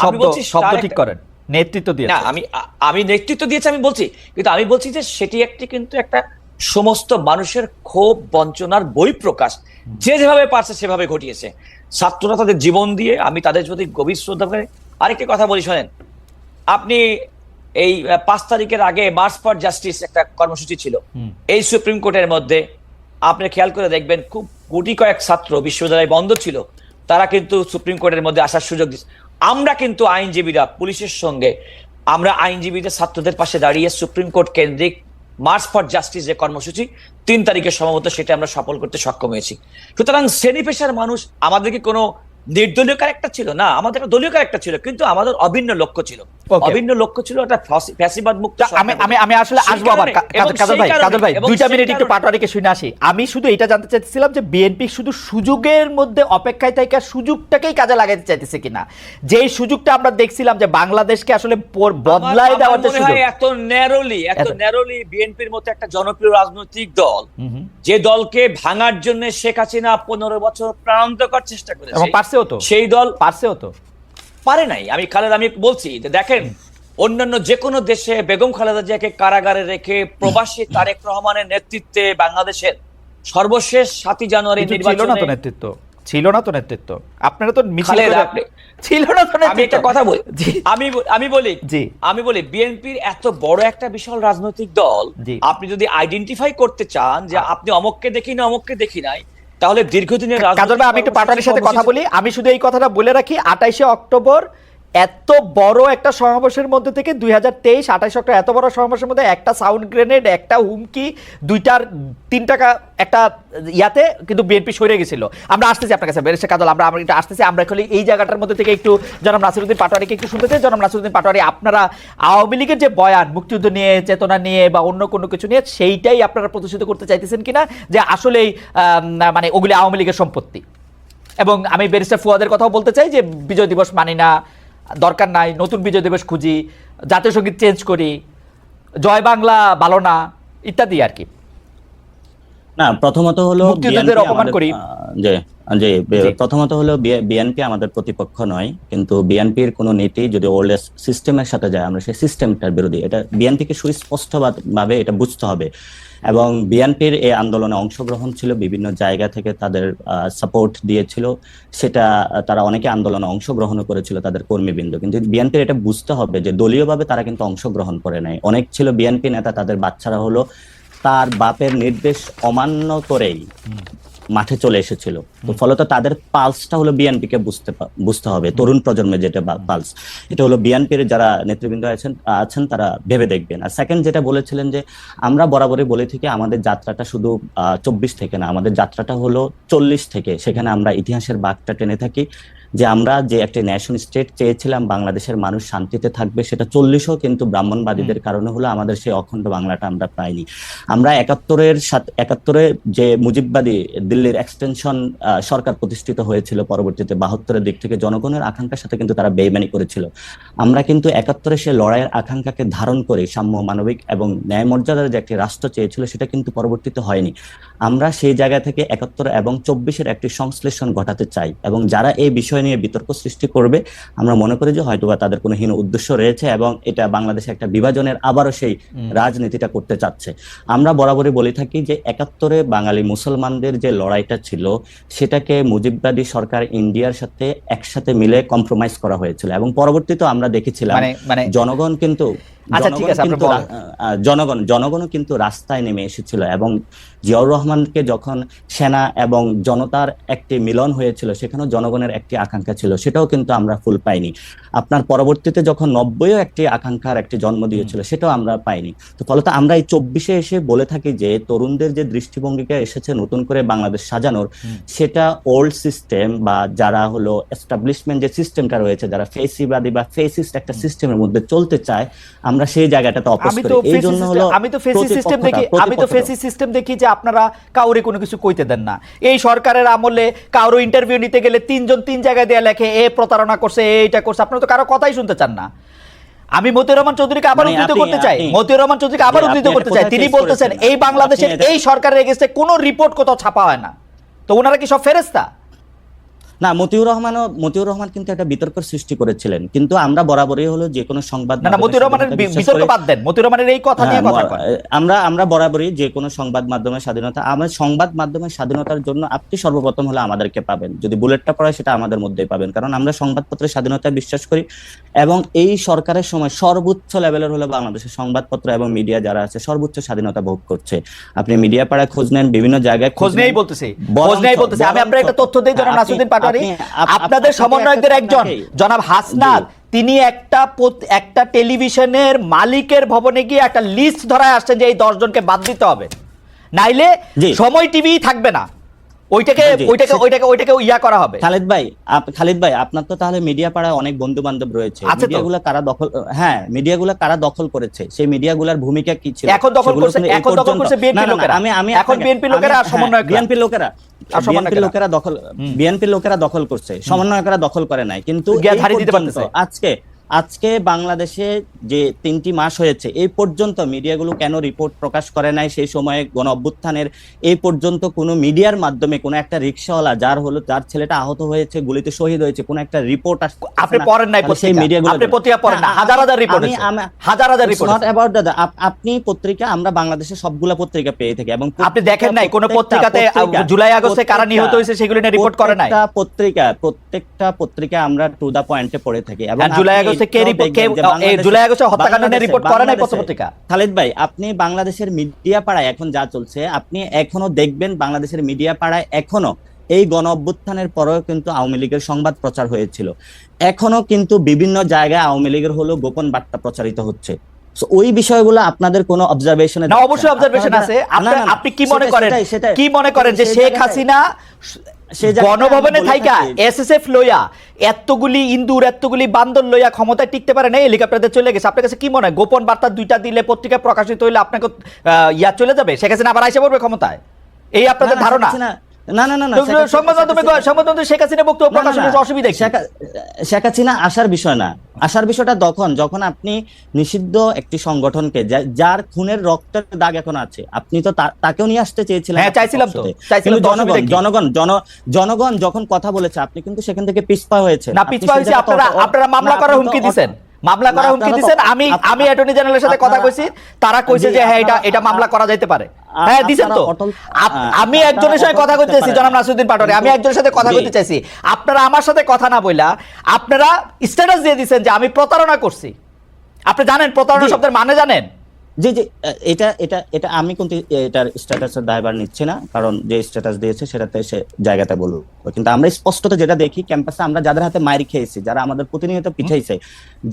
শব্দ ঠিক করেন, নেতৃত্ব দিয়েছে। না, আমি নেতৃত্ব দিয়েছি আমি বলছি, কিন্তু আমি বলছি যে সেটি কিন্তু একটা সমস্ত মানুষের ক্ষোভ, বঞ্চনার বহিঃপ্রকাশ, যে যেভাবে পারছে সেভাবে ঘটিয়েছে। ছাত্ররা তাদের জীবন দিয়ে, আমি তাদের প্রতি গভীর শ্রদ্ধা করি। আরেকটি কথা বলি শোনেন, আপনি এই 5 তারিখের আগে মার্চ ফর জাস্টিস একটা কর্মসূচি ছিল এই সুপ্রিম কোর্টের মধ্যে। আপনি খেয়াল করে দেখবেন, খুব কোটি কয়েক ছাত্র, বিশ্ববিদ্যালয় বন্ধ ছিল, তারা কিন্তু সুপ্রিম কোর্টের মধ্যে আসার সুযোগ দিচ্ছে। আমরা কিন্তু আইনজীবীরা পুলিশের সঙ্গে, আমরা আইনজীবীদের ছাত্রদের পাশে দাঁড়িয়ে সুপ্রিম কোর্ট কেন্দ্রিক মার্চ ফর জাস্টিস যে কর্মসূচি 3 তারিখে সম্ভবত, সেটা আমরা সফল করতে সক্ষম হয়েছি। সুতরাং শ্রেণী পেশার মানুষ আমাদেরকে কোনো নির্দলীয় ক্যারেক্টার ছিল না, আমাদের একটা দলীয় ক্যারেক্টার ছিল, কিন্তু আমাদের অভিন্ন লক্ষ্য ছিল। অভিন্ন লক্ষ্য ছিল একটা ফ্যাসিবাদ মুক্ত। আমি আসলে আসবো আবার কাজল ভাই 2 মিনিট একটু পাটোয়ারিকে শুনে আসি। আমি শুধু এটা জানতে চাইছিলাম যে বিএনপি শুধু সুযোগের মধ্যে অপেক্ষায় থেকে সুযোগটাকেই কাজে লাগাতে চাইতেছে কিনা, যেই সুযোগটা আমরা দেখছিলাম যে বাংলাদেশকে আসলে বদলায় দেওয়ার যে সুযোগ। এত ন্যারোলি বিএনপির মতো একটা জনপ্রিয় রাজনৈতিক দল, যে দলকে ভাঙার জন্য শেখ হাসিনা 15 বছর প্রাণান্তকর চেষ্টা করেছে, সেই দল পারে নাই। আমি বলছি যে দেখেন, অন্যান্য যে কোনো দেশে বেগম খালেদা জিয়াকে কারাগারে রেখে প্রবাসী তারেক রহমানের নেতৃত্বে বাংলাদেশের সর্বশেষ 7 জানুয়ারি নির্বাচনে ছিল না তো নেতৃত্ব। আপনারা তো মিছিল ছিল না তো। আমি একটা কথা বলি, আমি বলি বিএনপির এত বড় একটা বিশাল রাজনৈতিক দল, আপনি যদি আইডেন্টিফাই করতে চান যে আপনি অমুককে দেখি না অমুককে দেখি নাই, তাহলে দীর্ঘদিনের কাজল ভাই আমি একটু পাটোয়ারির সাথে কথা বলি। আমি শুধু এই কথাটা বলে রাখি, 28 অক্টোবর এত বড় একটা সমাবেশের মধ্যে থেকে 2023 28 অক্টোবর এত বড় সমাবেশের মধ্যে একটা সাউন্ড গ্রেনেড, একটা হুমকি, 3টা একটা ইয়াতে কিন্তু বিএনপি সরে গেছিল। আমরা আসতেছি আপনার কাছে বেরেশা কাজল, আমরা একটু আসতেছি। আমরা এখন এই জায়গাটার মধ্যে থেকে একটু জনাব নাসিরউদ্দিন পাটোয়ারিকে একটু শুনতে চাই। জনাব নাসিরউদ্দিন পাটোয়ারি, আপনারা আওয়ামী লীগের যে বয়ান মুক্তিযুদ্ধ নিয়ে, চেতনা নিয়ে বা অন্য কোনো কিছু নিয়ে, সেইটাই আপনারা প্রতিষ্ঠিত করতে চাইতেছেন কিনা যে আসলেই মানে ওগুলি আওয়ামী লীগের সম্পত্তি? এবং আমি ব্যারিস্টার ফুয়াদের কথাও বলতে চাই যে বিজয় দিবস মানি না, দরকার নাই, নতুন বিজয় দিবস খুঁজি, জাতীয় সঙ্গীত চেঞ্জ করি, জয় বাংলা ভালো না, ইত্যাদি আর কি। না, প্রথমত হলো প্রথমত হলো বিএনপি আমাদের প্রতিপক্ষ নয়, কিন্তু বিএনপির কোন নীতি যদি ওল্ড সিস্টেমের সাথে যায়, আমরা সেই সিস্টেমটার বিরোধী। এটা বিএনপিকে সুস্পষ্টভাবে এটা বুঝতে হবে। এবং বিএনপির এই আন্দোলনে অংশগ্রহণ ছিল, বিভিন্ন জায়গা থেকে তাদের সাপোর্ট দিয়েছিল, সেটা তারা অনেকে আন্দোলনে অংশগ্রহণও করেছিল তাদের কর্মীবৃন্দ। কিন্তু বিএনপির এটা বুঝতে হবে যে দলীয়ভাবে তারা কিন্তু অংশগ্রহণ করে নাই। অনেক ছিল বিএনপি নেতা, তাদের বাচ্চারা হলো তার বাপের নির্দেশ অমান্য করেই মাঠে চলে এসেছিল। তো ফলত তাদের পালসটা হলো বিএনপিকে বুঝতে হবে, তরুণ প্রজন্মের যেটা পালস, এটা হলো বিএনপির যারা নেতৃবৃন্দ আছেন তারা ভেবে দেখবেন। আর সেকেন্ড যেটা বলেছিলেন যে আমরা বরাবরই বলে থাকি আমাদের যাত্রাটা শুধু 24 থেকে না, আমাদের যাত্রাটা হলো 40 থেকে। সেখানে আমরা ইতিহাসের বাঁকটা টেনে থাকি যে আমরা যে একটা ন্যাশন স্টেট চেয়েছিলাম, বাংলাদেশের মানুষ শান্তিতে থাকবে, সেটা 40ও কিন্তু ব্রাহ্মণবাদীদের কারণে হলো আমাদের সেই অখণ্ড বাংলাটা আমরা পাইনি। আমরা 71-এ যে মুজিববাদী দিল্লির এক্সটেনশন সরকার প্রতিষ্ঠিত হয়েছিল, পরবর্তীতে 72-এর দিক থেকে জনগণের আকাঙ্ক্ষার সাথে কিন্তু তারা বেইমানি করেছিল। আমরা কিন্তু 71-এ সে লড়াইয়ের আকাঙ্ক্ষাকে ধারণ করে সাম্য, মানবিক এবং ন্যায় মর্যাদার যে একটি রাষ্ট্র চেয়েছিল, সেটা কিন্তু পরবর্তীতে হয়নি। আমরা সেই জায়গা থেকে 71 এবং 24-এর একটি সংশ্লেষণ ঘটাতে চাই, এবং যারা এই বিষয় নিয়ে বিতর্ক সৃষ্টি করবে, আমরা মনে করি যে হয়তোবা তাদের কোনো হীন উদ্দেশ্য রয়েছে এবং এটা বাংলাদেশে একটা বিভাজনের আবারও সেই রাজনীতিটা করতে চাচ্ছে। আমরা বরাবরই বলে থাকি যে 71-এ বাঙালি মুসলমানদের যে লড়াইটা ছিল, সেটাকে মুজিববাদী সরকার ইন্ডিয়ার সাথে একসাথে মিলে কম্প্রোমাইজ করা হয়েছিল, এবং পরবর্তীতে আমরা দেখেছিলাম জনগণ কিন্তু জনগণও কিন্তু রাস্তায় নেমে এসেছিল, এবং জিয়াউর রহমানকে যখন সেনা এবং জনতার একটি মিলন হয়েছিল, সেখানেও জনগণের একটি আকাঙ্ক্ষা ছিল, সেটাও কিন্তু আমরা ফুল পাইনি। আপনার পরবর্তীতে যখন 90-ও একটি আকাঙ্ক্ষার একটি জন্ম দিয়েছিল, সেটাও আমরা পাইনি। তো ফলত আমরা এই 24-এ এসে বলে থাকি যে তরুণদের যে দৃষ্টিভঙ্গিকে এসেছে নতুন করে বাংলাদেশ সাজানোর, সেটা ওল্ড সিস্টেম বা যারা হলো এস্টাবলিশমেন্ট যে সিস্টেমটা রয়েছে, যারা ফেসিবাদী বা ফেসিস্ট একটা সিস্টেমের মধ্যে চলতে চায়, আমরা সেই জায়গাটাতে অপোজ করি। এই জন্য হলো আমি তো ফেসি সিস্টেম দেখি যে আপনারা কাউরে কোনো কিছু কইতে দেন না। এই সরকারের আমলে কারো ইন্টারভিউ নিতে গেলে 3 জন 3 জায়গায় দেয়া লেখে এ প্রতারণা করছে, এইটা করছে, আপনারা তো কারো কথাই শুনতে চান না। আমি মতিউর রহমান চৌধুরীকে আবার উদ্ধৃত করতে চাই, তিনি বলতেছেন এই বাংলাদেশের এই সরকারের এগেইনস্টে কোনো রিপোর্ট কোথাও ছাপা হয় না, তো ওনারা কি সব ফেরেশতা? না, মতিউর রহমান কিন্তু একটা বিতর্ক সৃষ্টি করেছিলেন, কিন্তু আমরা বরাবরই হলো যে কোনো সংবাদ মতিউর রহমানের বিতর্ক বাদ দেন, মতিউর রহমানের এই কথা নিয়ে কথা কয়। আমরা বরাবরই যে কোনো সংবাদ মাধ্যমের স্বাধীনতা, আমার সংবাদ মাধ্যমের স্বাধীনতার জন্য আপনি সর্বপ্রথম হলো আমাদেরকে পাবেন, যদি বুলেটটা পড়ায় সেটা আমাদের মধ্যেই পাবেন, কারণ আমরা সংবাদপত্রের স্বাধীনতায় বিশ্বাস করি। এবং এই সরকারের সময় সর্বোচ্চ লেভেলের হলো বাংলাদেশের সংবাদপত্র এবং মিডিয়া যারা আছে সর্বোচ্চ স্বাধীনতা ভোগ করছে। আপনি মিডিয়া পাড়ায় খোঁজ নেন, বিভিন্ন জায়গায় খোঁজ নেই বলতেছে। আমি আপনার একটা তথ্য দেই, জনাব নাসিরউদ্দিন পাটোয়ারি, আপনাদের সমন্বয়কদের একজন জনাব হাসনাত, তিনি একটা টেলিভিশনের মালিকের ভবনে গিয়ে একটা লিস্ট ধরায় আসছেন যে এই 10 জনকে বাদ দিতে হবে, নাইলে সময় টিভি থাকবে না। ওইটাকে ইয়া করা হবে। খালিদ ভাই আপনার তো তাহলে মিডিয়া পাড়ায় অনেক বন্ধু বান্ধব রয়েছে, মিডিয়াগুলো কারা দখল করেছে, সেই মিডিয়াগুলোর ভূমিকা কি ছিল? এখন দখল করছে বিএনপি লোকেরা। এখন বিএনপি লোকেরা সমন্বয়ক, বিএনপি লোকেরা দখল করছে, সমন্বয়করা দখল করে নাই। কিন্তু আজকে বাংলাদেশে যে 3টি মাস হয়েছে এই পর্যন্ত মিডিয়াগুলো কেন রিপোর্ট প্রকাশ করে নাই? সেই সময়ে গণ অভ্যুত্থানের এই পর্যন্ত কোনো মিডিয়ার মাধ্যমে কোনো একটা রিকশাওয়ালা যার ছেলেটা আহত হয়েছে, গুলিতে শহীদ হয়েছে, কোনো একটা রিপোর্ট আপনি পড়েন নাই? সেই মিডিয়াগুলো আপনি পত্রিকা পড়েন না? হাজার রিপোর্ট, হাজার রিপোর্ট। নট অ্যাবাউট দাদা, আপনি পত্রিকা, আমরা বাংলাদেশে সবগুলা পত্রিকা পেয়ে থাকি, এবং আপনি দেখেন নাই কোন পত্রিকাতে জুলাই আগস্টে কারা নিহত হয়েছে সেগুলো নিয়ে রিপোর্ট করে নাই? প্রত্যেকটা পত্রিকা আমরা টু দা পয়েন্টে পড়ে থাকি। এবং জুলাই আগস্টে হত্যাকাণ্ড নিয়ে রিপোর্ট করে নাই পত্রিকা? খালিদ ভাই, আপনি বাংলাদেশের মিডিয়া পাড়ায় এখন যা চলছে আপনি এখনো দেখবেন, বাংলাদেশের মিডিয়া পাড়ায় এখনো এই গণ অভ্যুত্থানের পরেও কিন্তু আওয়ামী লীগের সংবাদ প্রচার হয়েছিল, এখনো কিন্তু বিভিন্ন জায়গায় আওয়ামী লীগের হলো গোপন বার্তা প্রচারিত হচ্ছে। ওই বিষয়গুলো আপনাদের কোনো অবজারভেশনে? না, অবশ্যই অবজারভেশন আছে। আপনি কি মনে করেন যে শেখ হাসিনা গণভবনে থাইকা এসএসএফ লইয়া এতগুলি ইন্দুর, এতগুলি বান্দর লইয়া ক্ষমতায় টিকতে পারে না, হেলিকপ্টারে চলে গেছে? আপনার কাছে কি মনে হয় গোপন বার্তা 2টা দিলে পত্রিকা প্রকাশিত হইলে আপনাকে ইয়া চলে যাবে, শেখ হাসিনা আবার আইসা পড়বে ক্ষমতায়? এই আপনাদের ধারণা? সংবাদ মাধ্যমে শেখ হাসিনা বক্তব্য প্রকাশ হলে অসুবিধা কি? শেখ হাসিনা আসার বিষয় না, আসার বিষয়টা যখন আপনি নিষিদ্ধ একটি সংগঠনকে, যার খুনের রক্তের দাগ এখন আছে, আপনি তো তাকেও নিয়ে আসতে চেয়েছিলেন। হ্যাঁ, চাইছিলাম তো। জনগণ যখন কথা বলেছে আপনি কিন্তু সেখান থেকে পিছপা হয়েছে না? পিছপা হয়েছে আপনারা মামলা করার হুমকি দিবেন, আমি অ্যাটর্নি জেনারেলের সাথে কথা কইছি, তারা কইছে যে হ্যাঁ এটা মামলা করা যাইতে পারে। হ্যাঁ, দিবেন তো। আমি একজনের সাথে কথা কইতে চাইছি, জনাব নাসিরউদ্দিন পাটোয়ারী, আমি একজনের সাথে কথা কইতে চাইছি। আপনারা আমার সাথে কথা না বইলা আপনারা স্ট্যাটাস দিয়ে দিবেন যে আমি প্রতারণা করছি। আপনি জানেন প্রতারণা শব্দের মানে জানেন? জি, এটা আমি কিন্তু এটার স্ট্যাটাসের দায়ভার নিচ্ছি না, কারণ যে স্ট্যাটাস দিয়েছে সেটাতে সে জায়গাতে বলবো। কিন্তু আমরা স্পষ্টত যেটা দেখি, ক্যাম্পাসে আমরা যাদের হাতে মাইর খেয়েছি, যারা আমাদের প্রতিনিয়ত পিছাইছে,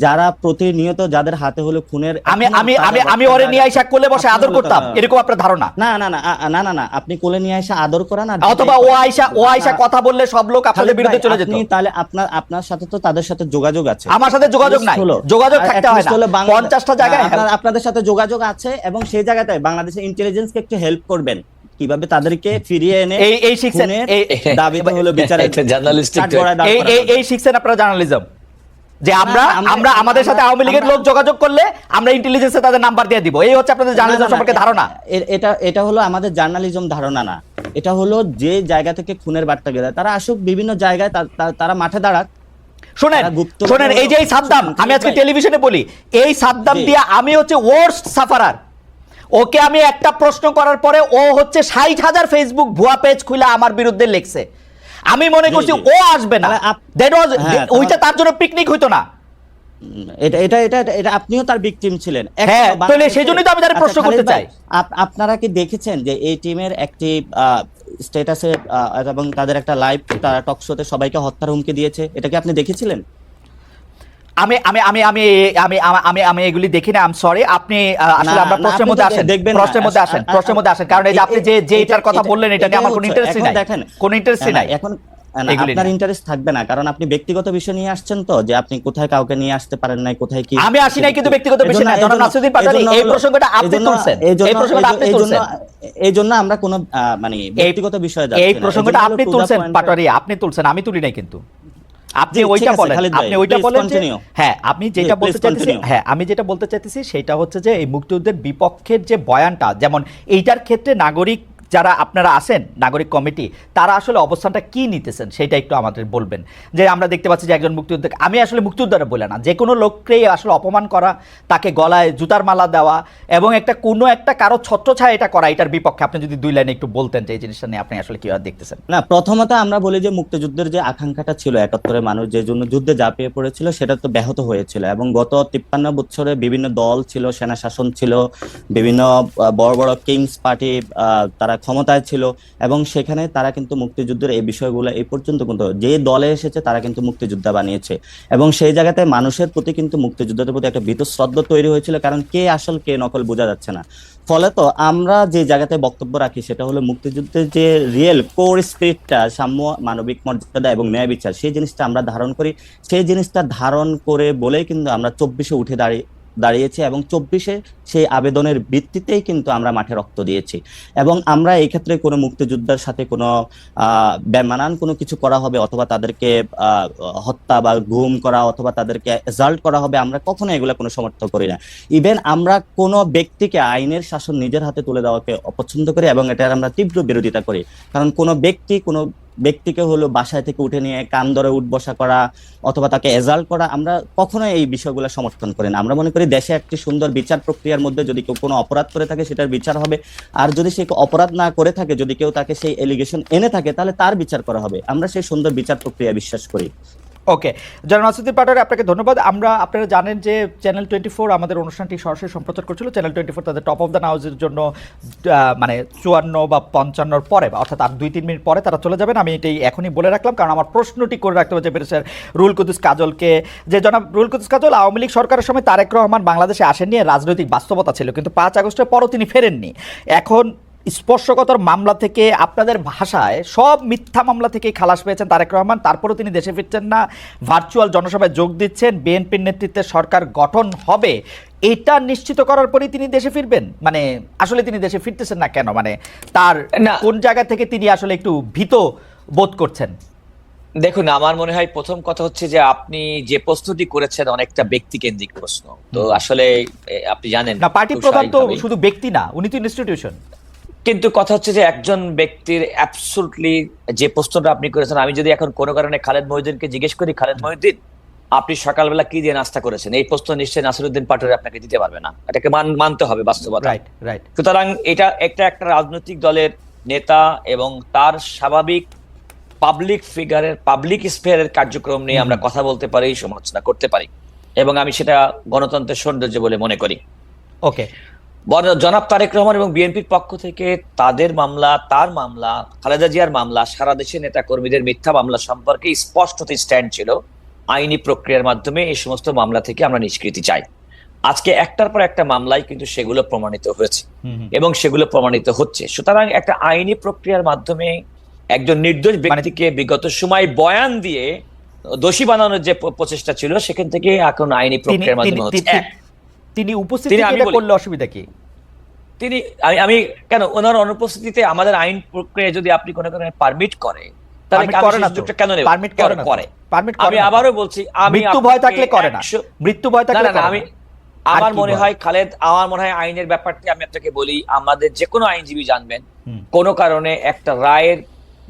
যারা প্রতিনিয়ত যাদের হাতে হলো খুনের, আমি ওরে নিয়ে আইসা কোলে বসে আদর করতাম, এরকম আপনার ধারণা? না, আপনি কোলে নিয়ে আইসা আদর করা না, অথবা ও আইসা কথা বললে সব লোক আপনাদের বিরুদ্ধে চলে যেত। তাহলে আপনার সাথে তো তাদের সাথে যোগাযোগ আছে, আমার সাথে যোগাযোগ নাই। যোগাযোগ থাকতে হয় না, 50টা জায়গায় আপনাদের সাথে যোগাযোগ আছে, এবং সেই জায়গাতে বাংলাদেশের ইন্টেলিজেন্সকে একটু হেল্প করবেন, কিভাবে তাদেরকে ফিরিয়ে এনে এই শিখছেন, দাবিতে হলো বিচারের জার্নালিস্টিক, এই শিখছেন আপনারা জার্নালিজম, যে আমরা আমাদের সাথে আওয়ামী লীগের লোক যোগাযোগ করলে আমরা ইন্টেলিজেন্সে তাদের নাম্বার দিয়ে দিব। এই হচ্ছে আপনাদের জার্নালিজম সম্পর্কে ধারণা। এটা হলো আমাদের জার্নালিজম ধারণা না, এটা হলো যে জায়গা থেকে খুনের বার্তা গেলে তারা আসুক বিভিন্ন জায়গায়, তারা মাঠে দাঁড়াক। শোনেন, এই যে সাদ্দাম, আমি আজকে টেলিভিশনে বলি, এই সাদ্দাম দিয়া আমি হচ্ছে ওয়ার্স্ট সাফারার। ওকে আমি একটা প্রশ্ন করার পরে ও হচ্ছে 60,000 ফেসবুক ভুয়া পেজ খুলে আমার বিরুদ্ধে লিখছে। আমি মনে করছি ও আসবে না, ওইটা তার জন্য পিকনিক হইতো না। এটা আপনিও তার ভিকটিম ছিলেন। হ্যাঁ, তাহলে সেজন্যই তো আমি তার প্রশ্ন করতে চাই। আপনারা কি দেখেছেন যে এই টিমের একটি স্ট্যাটাসে এবং তাদের একটা লাইভ টক শোতে সবাইকে হত্যার হুমকি দিয়েছে? এটা কি আপনি দেখেছিলেন? আমি আমি আমি আমি আমি আমি আমি এগুলি দেখি না, আই এম সরি। আপনি আসলে আমরা প্রশ্নের মধ্যে আসেন, প্রশ্নের মধ্যে আসেন, কারণ এই যে আপনি যে এটার কথা বললেন এটা নিয়ে আমার কোনো ইন্টারেস্টই নাই, কোনো ইন্টারেস্টই নাই। এখন আপনার ইন্টারেস্ট থাকবে না, কারণ আপনি ব্যক্তিগত বিষয় নিয়ে আসছেন, তো যে আপনি কোথায় কাউকে নিয়ে আসতে পারেন নাই, কোথায় কি। আমি আসি নাই কিন্তু ব্যক্তিগত বিষয় না, জনাব নাসিরউদ্দিন পাটোয়ারী, এই প্রসঙ্গটা আপনি তুলছেন, এই প্রসঙ্গটা আপনি তুলছেন, এই জন্য আমরা কোনো মানে ব্যক্তিগত বিষয়ে যাচ্ছি না। এই প্রসঙ্গটা আপনি তুলছেন পাটোয়ারী, আপনি তুলছেন, আমি তুলি নাই। কিন্তু আপনি ওইটা বলেন, আপনি ওইটা বলেন। হ্যাঁ, আপনি যেটা বলতে চাইতেছি, হ্যাঁ আমি যেটা বলতে চাইতেছি সেটা হচ্ছে যে এই মুক্তিযুদ্ধের বিপক্ষের যে বয়ানটা, যেমন এইটার ক্ষেত্রে নাগরিক যারা আপনারা আছেন, নাগরিক কমিটি, তারা আসলে অবস্থানটা কি নিতেছেন সেটা একটু আমাদের বলবেন। যে আমরা দেখতে পাচ্ছি যে একজন মুক্তিযোদ্ধা, আমি আসলে মুক্তিযোদ্ধারা বলে না, যে কোনো লোককেই আসলে অপমান করা, তাকে গলায় জুতার মালা দেওয়া এবং কোনো একটা কারো ছত্রছায়া এটা করা, এটার বিপক্ষে আপনি যদি 2 লাইনে একটু বলতেন যে এই জিনিসটা নিয়ে আপনি আসলে কিভাবে দেখতেছেন। না, প্রথমত আমরা বলি যে মুক্তিযুদ্ধের যে আকাঙ্ক্ষাটা ছিল, 71-এর মানুষ যে জন্য যুদ্ধে ঝাঁপিয়ে পড়েছিল, সেটা তো ব্যাহত হয়েছিল, এবং গত 53 বছরে বিভিন্ন দল ছিল, সেনা শাসন ছিল, বিভিন্ন বড় বড় কিংস পার্টি তারা ক্ষমতায় ছিল, এবং সেখানে তারা কিন্তু মুক্তিযুদ্ধের এই বিষয়গুলো এই পর্যন্ত কিন্তু যে দলে এসেছে তারা কিন্তু মুক্তিযোদ্ধা বানিয়েছে, এবং সেই জায়গাতে মানুষের প্রতি কিন্তু মুক্তিযোদ্ধাদের প্রতি একটা বীতশ্রদ্ধা তৈরি হয়েছিল, কারণ কে আসল কে নকল বোঝা যাচ্ছে না। ফলে তো আমরা যে জায়গাতে বক্তব্য রাখি সেটা হলো মুক্তিযুদ্ধের যে রিয়েল কোর স্পিরিটটা, সাম্য, মানবিক মর্যাদা এবং ন্যায় বিচার, সেই জিনিসটা আমরা ধারণ করি। সেই জিনিসটা ধারণ করে বলেই কিন্তু আমরা 24-এ উঠে দাঁড়িয়েছি, এবং 24-এ সেই আবেদনের ভিত্তিতেই কিন্তু আমরা মাঠে রক্ত দিয়েছি। এবং আমরা এই ক্ষেত্রে কোনো মুক্তিযোদ্ধার সাথে কোনো বেমানান কোনো কিছু করা হবে, অথবা তাদেরকে হত্যা বা গুম করা, অথবা তাদেরকে অ্যাসাল্ট করা হবে, আমরা কখনো এগুলো কোনো সমর্থন করি না। ইভেন আমরা কোনো ব্যক্তিকে আইনের শাসন নিজের হাতে তুলে দেওয়াকে অপছন্দ করি, এবং এটার আমরা তীব্র বিরোধিতা করি। কারণ কোনো ব্যক্তিকে হলো বাসায় থেকে উঠে নিয়ে কান ধরে উঠবসা করা অথবা তাকে এজাল্ট করা, আমরা কখনোই এই বিষয়গুলো সমর্থন করি না। আমরা মনে করি দেশে একটি সুন্দর বিচার প্রক্রিয়ার মধ্যে যদি কেউ কোনো অপরাধ করে থাকে সেটার বিচার হবে, আর যদি সে অপরাধ না করে থাকে, যদি কেউ তাকে সেই এলিগেশন এনে থাকে, তাহলে তার বিচার করা হবে। আমরা সেই সুন্দর বিচার প্রক্রিয়া বিশ্বাস করি। ওকে, জনাব নাসিরউদ্দিন পাটোয়ারী, আপনাকে ধন্যবাদ। আপনারা জানেন যে চ্যানেল 24 আমাদের অনুষ্ঠানটি সরাসরি সম্প্রচার করছিল। চ্যানেল 24 তাদের টপ অফ দ্য নাউজের জন্য মানে 54 বা 55 পরে, অর্থাৎ আর 2-3 মিনিট পরে তারা চলে যাবেন। আমি এটাই এখনই বলে রাখলাম, কারণ আমার প্রশ্নটি করে রাখতে হচ্ছে ব্যারিস্টার রুহুল কুদ্দুস কাজলকে, যে জনাব রুহুল কুদ্দুস কাজল, আওয়ামী লীগ সরকারের সময় তারেক রহমান বাংলাদেশে আসেননি, রাজনৈতিক বাস্তবতা ছিল, কিন্তু 5 আগস্টের পরও তিনি ফেরেননি। এখন স্পর্শকাতর মামলা থেকে, আপনাদের ভাষায় সব মিথ্যা মামলা থেকে খালাস পেয়েছেন তারেক রহমান, তারপরেও তিনি দেশে ফিরছেন না, ভার্চুয়াল জনসভায় যোগ দিচ্ছেন, বিএনপির নেতৃত্বে সরকার গঠন হবে, এটা নিশ্চিত করার পরেই তিনি দেশে ফিরবেন। মানে আসলে তিনি দেশে ফিরতেছেন না কেন? মানে তার কোন জায়গা থেকে তিনি আসলে একটু ভীত বোধ করছেন? দেখুন, আমার মনে হয় প্রথম কথা হচ্ছে যে আপনি যে প্রশ্নটি করেছেন অনেকটা ব্যক্তিকেন্দ্রিক প্রশ্ন। তো আসলে আপনি জানেন না, পার্টি প্রধান তো শুধু ব্যক্তি না, উনি তো ইনস্টিটিউশন। কিন্তু কথা হচ্ছে যে একজন ব্যক্তির অ্যাবসলিউটলি যে প্রশ্নটা আপনি করেছেন, আমি যদি এখন কোনো কারণে খালেদ মহিউদ্দিনকে জিজ্ঞেস করি, খালেদ মহিউদ্দিন আপনি সকালবেলা কি দিয়ে নাস্তা করেছেন, এই প্রশ্ন নিশ্চয়ই নাসিরউদ্দিন পাটোয়ারী আপনাকে দিতে পারবে না। এটাকে মানতে হবে বাস্তবতা। সুতরাং একটা রাজনৈতিক দলের নেতা এবং তার স্বাভাবিক পাবলিক ফিগারের, পাবলিক স্পেয়ারের কার্যক্রম নিয়ে আমরা কথা বলতে পারি, সমালোচনা করতে পারি, এবং আমি সেটা গণতন্ত্রের সৌন্দর্য বলে মনে করি। ওকে, জনাব তারেক রহমান এবং বিএনপির পক্ষ থেকে তার মামলা, খালেদা জিয়ার মামলা, সারা দেশের নেতা কর্মীদের মিথ্যা মামলা সম্পর্কে স্পষ্টত স্ট্যান্ড ছিল, আইনি প্রক্রিয়ার মাধ্যমে এই সমস্ত মামলা থেকে আমরা নিষ্কৃতি চাই। আজকে একটার পর একটা মামলায় কিন্তু সেগুলো প্রমাণিত হয়েছে এবং সেগুলো প্রমাণিত হচ্ছে। সুতরাং একটা আইনি প্রক্রিয়ার মাধ্যমে একজন নির্দোষ ব্যক্তিকে বিগত সময় বয়ান দিয়ে দোষী বানানোর যে প্রচেষ্টা ছিল, সেখান থেকে এখন আইনি প্রক্রিয়ার মাধ্যমে হচ্ছে। তিনি উপস্থিতি করলে অসুবিধা কি? আমি কেন ওনার অনুপস্থিতিতে আমাদের আইন প্রক্রিয়া যদি আপনি কোনো কারণে পারমিট করে, তাহলে কেন নেব? আমি আবারও বলছি, মৃত্যু ভয় থাকলে করে না, মৃত্যু ভয় থাকলে আমার মনে হয় খালেদ, আমার মনে হয় আইনের ব্যাপারটি আমি আপনাকে বলি, আমাদের যে কোনো আইনজীবী জানবেন, কোনো কারণে একটা রায়ের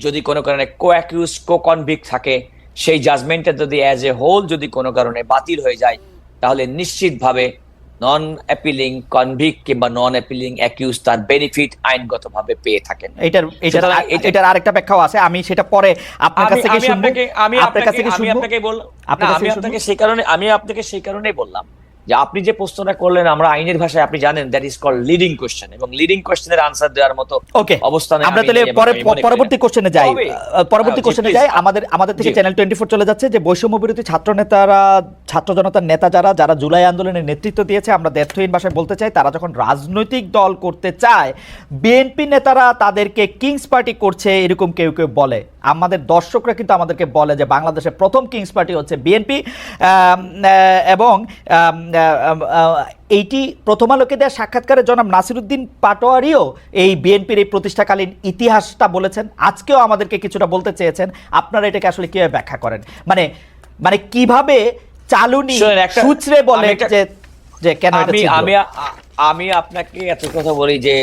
যদি কোনো কারণে কো-অ্যাকিউজ, কো-কনভিক্ট থাকে, সেই জাজমেন্টটা যদি অ্যাজ এ হোল যদি কোনো কারণে বাতিল হয়ে যায়, তাহলে নিশ্চিতভাবে নন অ্যাপিলিং কনভিক্ট কিংবা নন অ্যাপিলিং অ্যাকিউজ তার বেনিফিট আইনগতভাবে পেয়ে থাকেন। এটার আরেকটা ব্যাখ্যাও আছে, আমি সেটা পরে আপনার কাছ থেকে শুনবো। আমি আপনাকে সেই কারণেই বললাম যে আপনি যে প্রশ্নটা করলেন, আমরা আইনের ভাষায় আপনি জানেন that is called leading question, এবং লিডিং কোশ্চেনের আনসার দেওয়ার মতো অবস্থানে আমরা তাহলে পরবর্তী কোশ্চেনে যাই। আমাদের থেকে চ্যানেল 24 চলে যাচ্ছে যে বৈষম্য বিরোধী ছাত্র জনতার নেতা যারা জুলাই আন্দোলনের নেতৃত্ব দিয়েছে, আমরা দ্ব্যর্থহীন ভাষায় বলতে চাই, তারা যখন রাজনৈতিক দল করতে চায়, বিএনপি নেতারা তাদেরকে কিংস পার্টি করছে এরকম কেউ বলে। আমাদের দর্শকরা কিন্তু আমাদেরকে বলে যে বাংলাদেশের প্রথম কিংস পার্টি হচ্ছে বিএনপি, এবং এইটি প্রথম আলোকে দেওয়া সাক্ষাৎকারে জনাব নাসিরউদ্দিন পাটোয়ারীও এই বিএনপির এই প্রতিষ্ঠাকালীন ইতিহাসটা বলেছেন, আজকেও আমাদেরকে কিছুটা বলতে চেয়েছেন। আপনারা এটাকে আসলে কিভাবে ব্যাখ্যা করেন? মানে কিভাবে চালুনি সূত্রে বলে যে কেন? আমি আপনাকে এত কথা বলি যে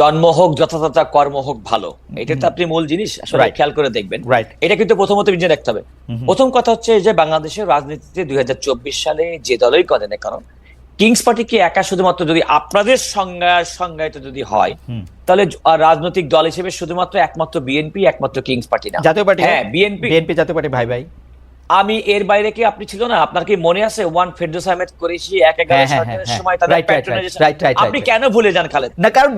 জন্ম হোক যথাযথ, কর্ম হোক ভালো, এটা তো আপনি মূল জিনিস আসলে খেয়াল করে দেখবেন। এটা কিন্তু প্রথমত নিজে দেখতে হবে। প্রথম কথা হচ্ছে যে বাংলাদেশের রাজনীতিতে 2024 সালে যে দলই করে না কেন, কিংস পার্টি কি একা শুধুমাত্র যদি আপনাদের সংজ্ঞায়িত যদি হয়, তাহলে রাজনৈতিক দল হিসেবে শুধুমাত্র একমাত্র বিএনপি, একমাত্র কিংস পার্টি না, জাতীয় পার্টি। হ্যাঁ, বিএনপি জাতীয় পার্টি ভাই। আমি এর বাইরে কি আপনি ছিল না? আপনার কি মনে আছে ওয়ান ফেরদৌস আহমেদ কুরেশি ১/১১ সরকারের সময় তাদের প্যাট্রোনাইজেশন, আপনি কেন ভুলে যান খালেদ? না, কারণ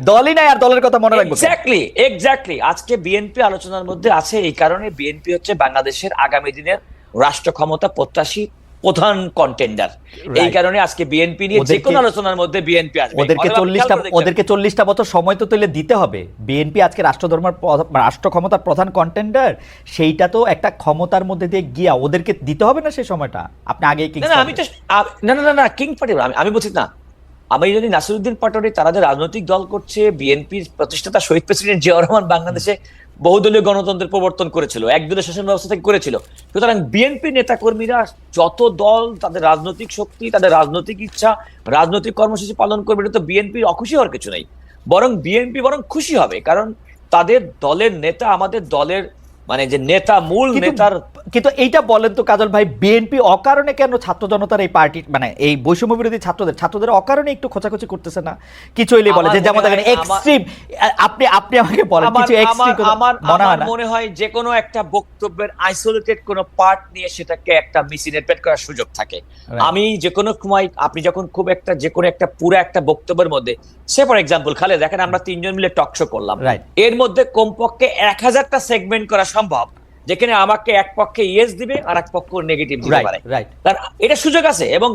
দলই নাই আর দলের কথা মনে রাখবো। এক্স্যাক্টলি আজকে বিএনপি আলোচনার মধ্যে আছে, এই কারণে বিএনপি হচ্ছে বাংলাদেশের আগামী দিনের রাষ্ট্র ক্ষমতা প্রত্যাশী প্রধান কন্টেন্ডার। এই কারণে আজকে বিএনপি নিয়ে যে কোনো আলোচনার মধ্যে বিএনপি আসবে। ওদেরকে 40টা বছর সময় তো তুলে দিতে হবে। বিএনপি আজকে রাষ্ট্র ক্ষমতার প্রধান কন্টেন্ডার, সেইটা তো একটা ক্ষমতার মধ্যে দিয়ে গিয়া ওদেরকে দিতে হবে না সেই সময়টা। আপনি আগে না কিং পার্টি আমি বলছি না, আমি যদি নাসিরউদ্দিন পাটোয়ারি তারা যে রাজনৈতিক দল করছে, বিএনপির প্রতিষ্ঠাতা শহীদ প্রেসিডেন্ট জিয়াউর রহমান বাংলাদেশে বহুদলীয় গণতন্ত্রের প্রবর্তন করেছিল, একদলীয় শাসন ব্যবস্থা থেকে করেছিল। সুতরাং বিএনপি নেতাকর্মীরা যত দল, তাদের রাজনৈতিক শক্তি, তাদের রাজনৈতিক ইচ্ছা, রাজনৈতিক কর্মসূচি পালন করবে, এটা তো বিএনপির অখুশি হওয়ার কিছু নেই। বরং বিএনপি খুশি হবে, কারণ তাদের দলের নেতা আমাদের দলের মানে যে নেতা, মূল নেতার। কিন্তু এইটা বলেন তো কাজল ভাই, বিএনপি অকারণে কেন ছাত্র জনতার এই পার্টি মানে এই বৈষম্য বিরোধী ছাত্রদের অকারণে একটু খোঁচাখুচি করতেছে না? কিছু হইলে বলে যে যেমন দেখেন এক্সট্রিম, আপনি আমাকে বলেন কিছু এক্সট্রিম। আমার মনে হয় যে কোনো একটা বক্তব্যের আইসোলেটেড কোনো পার্ট নিয়ে সেটাকে একটা মিসইন্টারপ্রেট করার সুযোগ থাকে। আমি যে কোনো সময় আপনি যখন খুব একটা যে কোনো একটা পুরো একটা বক্তব্যের মধ্যে, সে ফর এক্সাম্পল খালে দেখেন আমরা 3 জন মিলে টক শো করলাম, এর মধ্যে কমপক্ষে 1000টা সেগমেন্ট করা সম্ভব, যেখানে আমাকে এক পক্ষে ইয়েস দিবে আর এক পক্ষ নেগেটিভ দিতে পারে। এটা সুযোগ আছে। এবং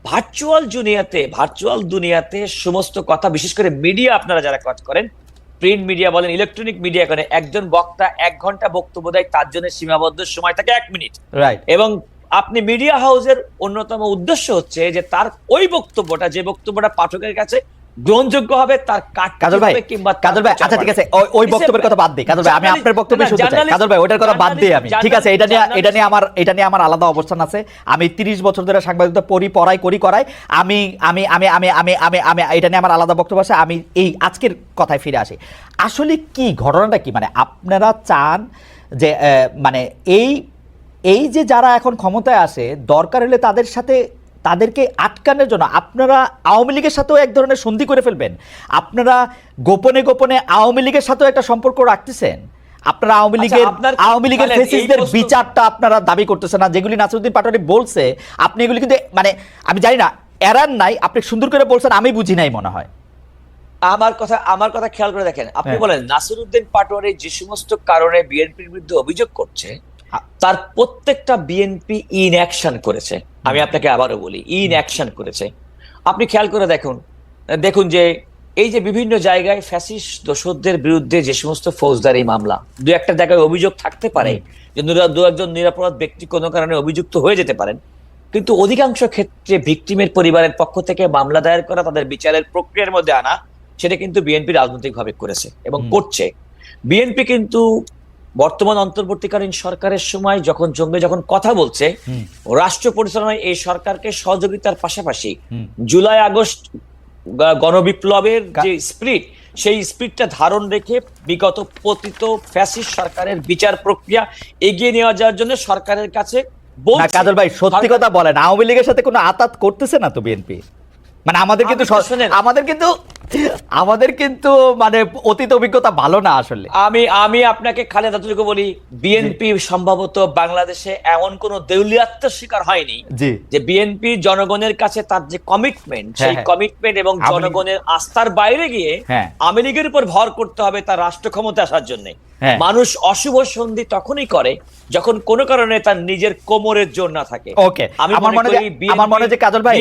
ভার্চুয়াল দুনিয়াতে সমস্ত কথা, বিশেষ করে মিডিয়া, আপনারা যারা কাজ করেন, প্রিন্ট মিডিয়া বলেন, ইলেকট্রনিক মিডিয়া করেন, একজন বক্তা 1 ঘন্টা বক্তব্য দেয়, তার জন্য সীমাবদ্ধ সময় থাকে 1 মিনিট। এবং আপনি মিডিয়া হাউসের অন্যতম উদ্দেশ্য হচ্ছে যে তার ওই বক্তব্যটা, যে বক্তব্যটা পাঠকের কাছে গ্রহণযোগ্য হবে, তার কাজল ভাই আচ্ছা ঠিক আছে, ওই বক্তব্যের কথা বাদ দিই কাজল ভাই, আমি আপনার বক্তব্য শুনতে চাই কাজল ভাই, ওটার কথা বাদ দিই আমি। ঠিক আছে, এটা নিয়ে আমার আলাদা অবস্থান আছে। আমি 30 বছর ধরে সাংবাদিকতা করাই। আমি এটা নিয়ে আমার আলাদা বক্তব্য আছে। আমি এই আজকের কথায় ফিরে আসি। আসলে কি ঘটনাটা কি, মানে আপনারা চান যে মানে এই যে যারা এখন ক্ষমতায় আসে, দরকার হলে তাদেরকে আটকানোর জন্য আপনারা আওয়ামী লীগের সাথেও এক ধরনের সন্ধি করে ফেলবেন। আপনারা গোপনে আওয়ামী লীগের সাথেও একটা সম্পর্ক রাখতেছেন। আপনারা আওয়ামী লীগের ফেসিস্টদের বিচারটা আপনারা দাবি করতেছেন না, যেগুলি নাসিরউদ্দিন পাটোয়ারি বলছে। আপনি এগুলি কিন্তু মানে আমি জানি না, এরার নাই, আপনি সুন্দর করে বলছেন, আমি বুঝি নাই মনে হয়। আমার কথা খেয়াল করে দেখেন, আপনি বলেন নাসিরউদ্দিন পাটোয়ারি যে সমস্ত কারণে বিএনপির বিরুদ্ধে অভিযোগ করছে, তার প্রত্যেকটা বিএনপি ইন অ্যাকশন করেছে। আমি আপনাকে আবারও বলি, ইন অ্যাকশন করেছে। আপনি খেয়াল করে দেখুন যে এই যে বিভিন্ন জায়গায় ফ্যাসিস্ট দোসরদের বিরুদ্ধে যে সমস্ত ফৌজদারি মামলা, 2-1টা জায়গায় অভিযোগ থাকতে পারে যে 2-একজন নিরপরাধ ব্যক্তি কোনো কারণে অভিযুক্ত হয়ে যেতে পারেন, কিন্তু অধিকাংশ ক্ষেত্রে ভিকটিমের পরিবারের পক্ষ থেকে মামলা দায়ের করা, তাদের বিচারের প্রক্রিয়ার মধ্যে আনা, সেটা কিন্তু বিএনপি রাজনৈতিকভাবে করেছে এবং করছে। বিএনপি কিন্তু বর্তমান অন্তর্বর্তীকালীন সরকারের সময় যখন কথা বলছে, রাষ্ট্র পরিচালনায় এই সরকারকে সহযোগিতার পাশাপাশি জুলাই আগস্ট গণবিপ্লবের যে স্পিরিট, সেই স্পিরিটটা ধারণ রেখে বিগত পতিত ফ্যাসিস্ট সরকারের বিচার প্রক্রিয়া এগিয়ে নিয়ে যাওয়ার জন্য সরকারের কাছে বলছে। কাজল ভাই সত্যি কথা বলেন, আওয়ামী লীগের সাথে কোনো আতাত করতেছে না তো বিএনপি? মানে আমাদের কিন্তু মানে অতীত অভিজ্ঞতা ভালো না আসলে। আমি আপনাকে খালেদ এতটুকু বলি, বিএনপি সম্ভবত বাংলাদেশে এমন কোন দেউলিয়াত্বের শিকার হয়নি যে বিএনপি জনগণের কাছে তার যে কমিটমেন্ট, সেই কমিটমেন্ট এবং জনগণের আস্থার বাইরে গিয়ে আওয়ামী লীগের উপর ভর করতে হবে তার রাষ্ট্র ক্ষমতা আসার জন্য। মানুষ অশুভ সন্ধি তখনই করে যখন কোনো কারণে তার নিজের কোমরের জোর না থাকে। ওকে, আমার মনে হয় যে কাজল ভাই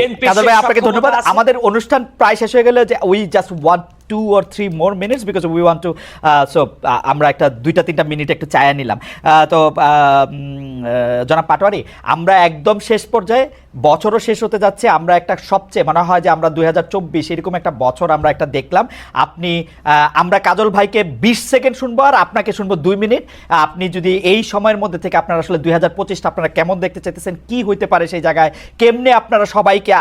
আপনাকে ধন্যবাদ। আমাদের অনুষ্ঠান প্রায় শেষ হয়ে গেল, যে we just want 2 or 3 more minutes because we want to আমরা একটা 2-3টা মিনিট একটু চায়া নিলাম। তো জনাব পাটোয়ারি, আমরা একদম শেষ পর্যায়ে, বছরও শেষ হতে যাচ্ছে, আমরা একটা সবচেয়ে মনে হয় যে আমরা 2024 এরকম একটা বছর আমরা একটা দেখলাম। আমরা কাজল ভাইকে 20 সেকেন্ড শুনবো আর আপনাকে শুনবো 2 মিনিট। আপনি যদি এই সময়ের মধ্যে থেকে আপনারা আসলে 2025টা আপনারা কেমন দেখতে চাইতেছেন, কি হইতে পারে সেই জায়গায়, কেমনে আপনারা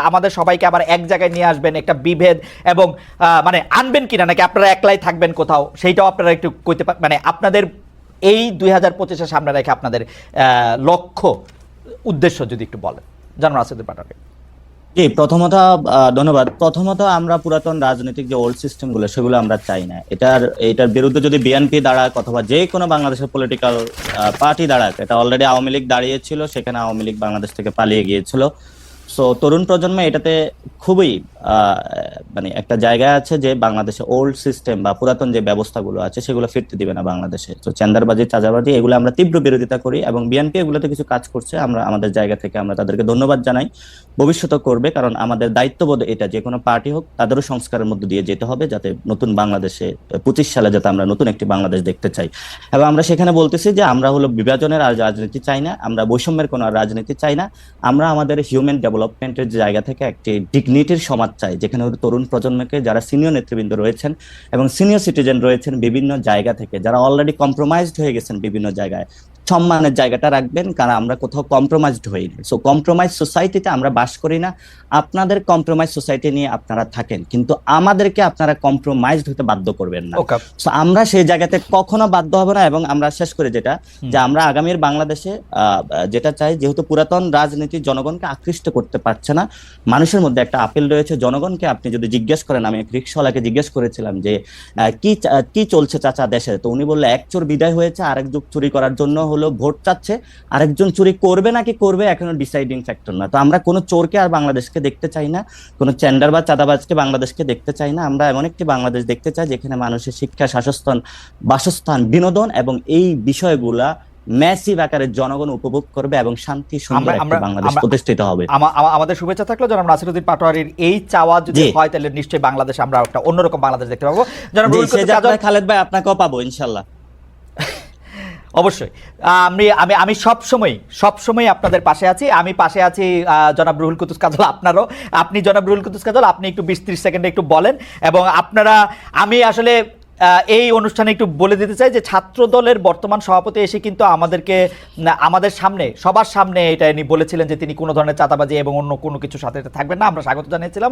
আমাদের সবাইকে আবার এক জায়গায় নিয়ে আসবেন, একটা বিভেদ এবং মানে আনবেন কিনা, নাকি আপনারা একলাই থাকবেন কোথাও, সেইটাও আপনারা একটু কইতে মানে আপনাদের এই 2025-এর সামনে রেখে আপনাদের লক্ষ্য উদ্দেশ্য যদি একটু বলেন। জানান নাসিরউদ্দিন পাটোয়ারি। জি, প্রথমত ধন্যবাদ। প্রথমত আমরা পুরাতন রাজনৈতিক যে ওল্ড সিস্টেম গুলো সেগুলো আমরা চাই না। এটার বিরুদ্ধে যদি বিএনপি দাঁড়াক অথবা যে কোনো বাংলাদেশের পলিটিক্যাল পার্টি দাঁড়াক, এটা অলরেডি আওয়ামী লীগ দাঁড়িয়েছিল, সেখানে আওয়ামী লীগ বাংলাদেশ থেকে পালিয়ে গিয়েছিল। সো তরুণ প্রজন্ম এটাতে খুবই মানে একটা জায়গা আছে যে বাংলাদেশে ওল্ড সিস্টেম বা পুরাতন যে ব্যবস্থাগুলো আছে সেগুলো ফিরতে দিবে না বাংলাদেশে। তো চাঁদাবাজি, চাঁদাবাজি এগুলো আমরা তীব্র বিরোধিতা করি এবং বিএনপি এগুলোতে কিছু কাজ করছে, আমরা আমাদের জায়গা থেকে আমরা তাদেরকে ধন্যবাদ জানাই। ভবিষ্যতে করবে, কারণ আমাদের দায়িত্ববোধ এটা, যে কোনো পার্টি হোক তাদেরও সংস্কারের মধ্যে দিয়ে যেতে হবে, যাতে নতুন বাংলাদেশে 25 সালে যাতে আমরা নতুন একটি বাংলাদেশ দেখতে চাই। এবং আমরা সেখানে বলতেছি যে আমরা হলো বিভাজনের আর রাজনীতি চাই না, আমরা বৈষম্যের কোনো রাজনীতি চাই না, আমরা আমাদের হিউম্যান ডেভেলপমেন্টের জায়গা থেকে একটি ডিগনিটির সমাজ চাই, যেখানে তরুণ প্রজন্মকে, যারা সিনিয়র নেতৃবৃন্দ রয়েছেন এবং সিনিয়র সিটিজেন রয়েছেন বিভিন্ন জায়গা থেকে, যারা অলরেডি কম্প্রোমাইজড হয়ে গেছেন বিভিন্ন জায়গায়, সম্মানের জায়গাটা রাখবেন, কারণ আমরা কোথাও কম্প্রোমাইজড হইনি। সো কম্প্রোমাইজ সোসাইটিতে আমরা বাস করি না। আপনাদের কম্প্রোমাইজ সোসাইটি নিয়ে আপনারা থাকেন, কিন্তু আমাদেরকে আপনারা কম্প্রোমাইজড হতে বাধ্য করবেন না। সো আমরা সেই জায়গাতে কখনো বাধ্য হব না। এবং আমরা শেষ করে যেটা, যে আমরা আগামীর বাংলাদেশে যেটা চাই, যেহেতু পুরাতন রাজনীতি জনগণকে আকৃষ্ট করতে পারছে না, মানুষের মধ্যে একটা আপিল রয়েছে জনগণকে। আপনি যদি জিজ্ঞেস করেন, আমি এক রিক্সাওয়ালাকে জিজ্ঞেস করেছিলাম যে কি চলছে চাচা দেশে, তো উনি বললে এক চোর বিদায় হয়েছে, আরেক যুগ চুরি করার জন্য হলো ভোট চাচ্ছে, আরেকজন চুরি করবে নাকি করবে এখনো ডিসাইডিং ফ্যাক্টর না। তো আমরা কোনো চোরকে আর বাংলাদেশকে দেখতে চাই না, কোনো চ্যান্ডার বা চাঁদাবাজকে বাংলাদেশকে দেখতে চাই না। আমরা এমন একটি বাংলাদেশ দেখতে চাই যেখানে মানুষের শিক্ষা, বাসস্থান, বিনোদন এবং এই বিষয়গুলা ম্যাসিভ আকারে জনগণ উপভোগ করবে এবং শান্তি সুন্দর একটা বাংলাদেশ প্রতিষ্ঠিত হবে। আমাদের শুভেচ্ছা থাকলো জনাব নাসিরউদ্দিন পাটোয়ারীর এই চাওয়া যদি হয়, তাহলে নিশ্চয়ই বাংলাদেশে আমরা একটা অন্যরকম বাংলাদেশ দেখতে পাবো। জনাব খালেদ ভাই, আপনাকেও পাবো ইনশাল্লাহ। অবশ্যই আমি সবসময় আপনাদের পাশে আছি। আমি পাশে আছি জনাব রুহুল কুদ্দুস কাজল, আপনারও। আপনি জনাব রুহুল কুদ্দুস কাজল, আপনি একটু 20-30 সেকেন্ডে একটু বলেন। এবং আপনারা, আমি আসলে এই অনুষ্ঠানে একটু বলে দিতে চাই যে ছাত্র দলের বর্তমান সভাপতি এসে কিন্তু আমাদের সামনে, সবার সামনে এটা বলেছিলেন যে তিনি কোনো ধরনের চাঁদাবাজি এবং অন্য কোনো কিছুর সাথে থাকবেন না। আমরা স্বাগত জানিয়েছিলাম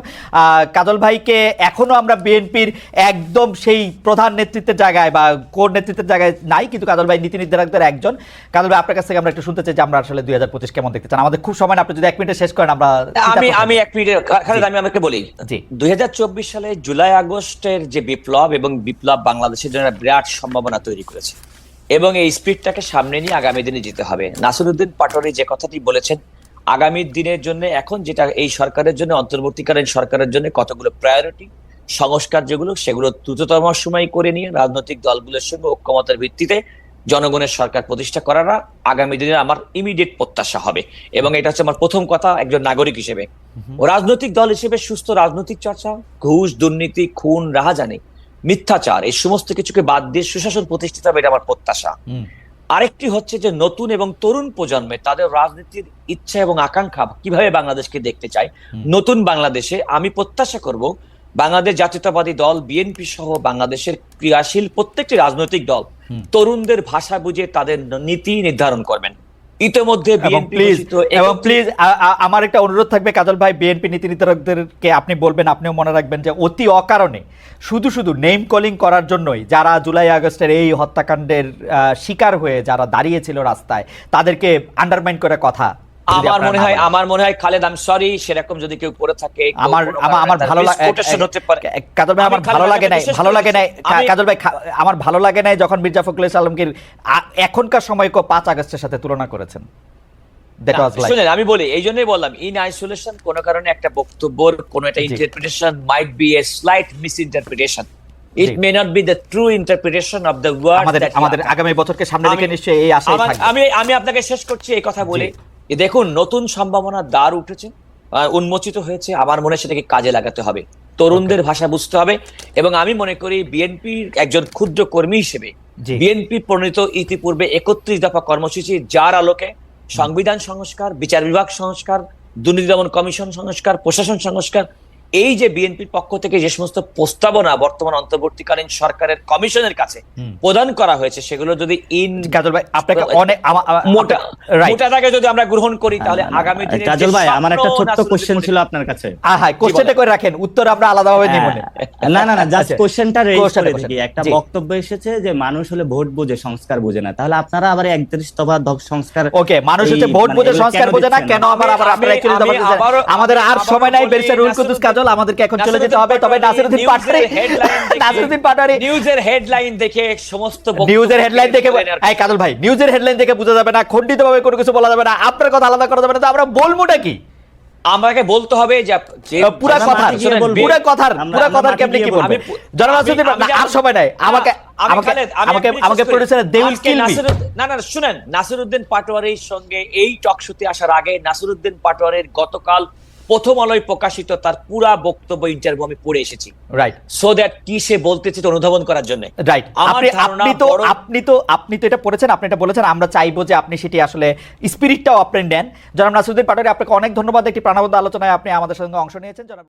কাজল ভাইকে। এখনো আমরা বিএনপির একদম সেই প্রধান নেতৃত্বের জায়গায় বা কোর নেতৃত্বের জায়গায় নাই, কিন্তু কাজল ভাই নীতি নির্ধারকদের একজন। কাজল ভাই, আপনার কাছ থেকে আমরা একটু শুনতে চাই যে আমরা আসলে 2025 কেমন দেখতে চান। আমাদের খুব সময়, আপনি যদি 1 মিনিটে শেষ করেন। আমি 1 মিনিটে আমি আপনাকে বলি, 2024 সালে জুলাই আগস্টের যে বিপ্লব এবং বিপ্লব বাংলাদেশের জন্য বিরাট সম্ভাবনা তৈরি করেছে এবং এই স্পিডটাকে সামনে নিয়ে আগামী দিনে যেতে হবে। নাসিরউদ্দিন পাটোয়ারী যে কথাটি বলেছেন, আগামী দিনের জন্য এখন যেটা এই সরকারের জন্য, অন্তর্বর্তীকালীন সরকারের জন্য কতগুলো প্রায়োরিটি, সংস্কার যেগুলো, সেগুলো দ্রুততম সময় করে নিয়ে রাজনৈতিক দলগুলোর সঙ্গে ঐক্যমতের ভিত্তিতে জনগণের সরকার প্রতিষ্ঠা করাটা আগামী দিনে আমার ইমিডিয়েট প্রত্যাশা হবে। এবং এটা হচ্ছে আমার প্রথম কথা একজন নাগরিক হিসেবে। রাজনৈতিক দল হিসেবে সুস্থ রাজনৈতিক চর্চা, ঘুষ, দুর্নীতি, খুন, রাহাজানি, মিথ্যাচার, এই সমস্ত কিছুকে বাদ দিয়ে সুশাসন প্রতিষ্ঠিত হবে, এটা আমার প্রত্যাশা। আরেকটি হচ্ছে যে নতুন এবং তরুণ প্রজন্মে তাদের রাজনীতির ইচ্ছা এবং আকাঙ্ক্ষা কিভাবে বাংলাদেশকে দেখতে চায়। নতুন বাংলাদেশে আমি প্রত্যাশা করব বাংলাদেশ জাতীয়তাবাদী দল, বিএনপি সহ বাংলাদেশের ক্রিয়াশীল প্রত্যেকটি রাজনৈতিক দল তরুণদের ভাষা বুঝে তাদের নীতি নির্ধারণ করবেন। ইতিমধ্যে প্লিজ আমার একটা অনুরোধ থাকবে কাজল ভাই, বিএনপি নীতি নির্ধারকদেরকে আপনি বলবেন, আপনিও মনে রাখবেন যে অতি অকারণে শুধু নেম কলিং করার জন্যই যারা জুলাই আগস্টের এই হত্যাকাণ্ডের শিকার হয়ে যারা দাঁড়িয়েছিল রাস্তায়, তাদেরকে আন্ডারমাইন করে কথা। আমার মনে হয় খালেদ, আমি সরি, সেরকম যদি কেউ করে থাকে আমার ভালো লাগে কাজল ভাই, আমার ভালো লাগে নাই যখন মির্জা ফখরুল ইসলাম আলমগীর এখনকার সময় 5 আগস্টের সাথে তুলনা করেছেন। শুনেন, আমি বলি, এই জন্যই বললাম, ইন আইসোলেশন কোন কারণে একটা বক্তব্যর কোন একটা interpretation might be a slight misinterpretation. It may not be the true interpretation of the word. আমাদের আগামী বছরকে সামনে রেখে নিশ্চয়ই এই আশাই থাকবে। আমি আপনাকে শেষ করছি এই কথা বলে, দেখুন নতুন সম্ভাবনার দ্বার উঠেছে, উন্মোচিত হয়েছে। আমার মনে হয় সেটাকে কাজে লাগাতে হবে, তরুণদের ভাষা বুঝতে হবে। এবং আমি মনে করি বিএনপির একজন ক্ষুদ্র কর্মী হিসেবে বিএনপি প্রণীত ইতিপূর্বে 31 দফা কর্মসূচি, যার আলোকে সংবিধান সংস্কার, বিচার বিভাগ সংস্কার, দুর্নীতি দমন কমিশন সংস্কার, প্রশাসন সংস্কার, এই যে বিএনপির পক্ষ থেকে যে সমস্ত প্রস্তাবনা বর্তমান অন্তর্বর্তীকালীন সরকারের কমিশনের কাছে প্রদান করা হয়েছে, সেগুলো যদি কাজল ভাই আপনাকে অনেক মোটা দাগে যদি আমরা গ্রহণ করি, তাহলে আগামী দিনে কাজল ভাই আমার একটা ছোট্ট কোশ্চেন ছিল আপনার কাছে। হ্যাঁ, কোশ্চেনটা করে রাখেন, উত্তর আমরা আলাদাভাবে নিব না। না জাস্ট কোশ্চেনটা রেজ করে দেখি। একটা বক্তব্য এসেছে যে মানুষ হলে ভোট বুঝে, সংস্কার বুঝে না। তাহলে আপনারা আবার 31 দফা সংস্কার, ওকে, মানুষ হচ্ছে ভোট বুঝে সংস্কার বুঝে না কেন? আবার আপনারা অ্যাকচুয়ালি আমাদের আর সময় নাই। বেরিস্টার রুহুল কুদ্দুস কাজল, আমাদেরকে এখন চলে যেতে হবে। তবে নাসিরউদ্দিন পাটোয়ারি নিউজের হেডলাইন দেখে সমস্ত নিউজের হেডলাইন দেখে, এই কাজল ভাই, নিউজের হেডলাইন দেখে বোঝা যাবে না, খণ্ডিতভাবে কোনো কিছু বলা যাবে না, আপনার কথা আলাদা করা যাবে না। তো আমরা বলবোটা কি? আমাকে বলতে হবে যে পুরা কথার কেমনে কি বলবেন? জনাব নাসিরউদ্দিন, আর সময় নাই, আমাকে producer they will kill me. না শুনেন, নাসিরউদ্দিন পাটোয়ারির সঙ্গে এই টক শোতে আসার আগে নাসিরউদ্দিন পাটোয়ারির গতকাল প্রথম আলোয় প্রকাশিত তার পুরা বক্তব্য ইন্টারভিউ আমি পড়ে এসেছি, রাইট, সো দ্যাট কি সে বলতে চেয়েছে অনুধাবন করার জন্য, রাইট। আপনি তো এটা পড়েছেন, আপনি এটা বলেছেন, আমরা চাইবো যে আপনি সেটি আসলে স্পিরিটটাও আপনি নেন। জনাব নাসিরউদ্দিন পাটোয়ারি, আপনাকে অনেক ধন্যবাদ একটি প্রাণবন্ত আলোচনায় আপনি আমাদের সঙ্গে অংশ নিয়েছেন। জনাব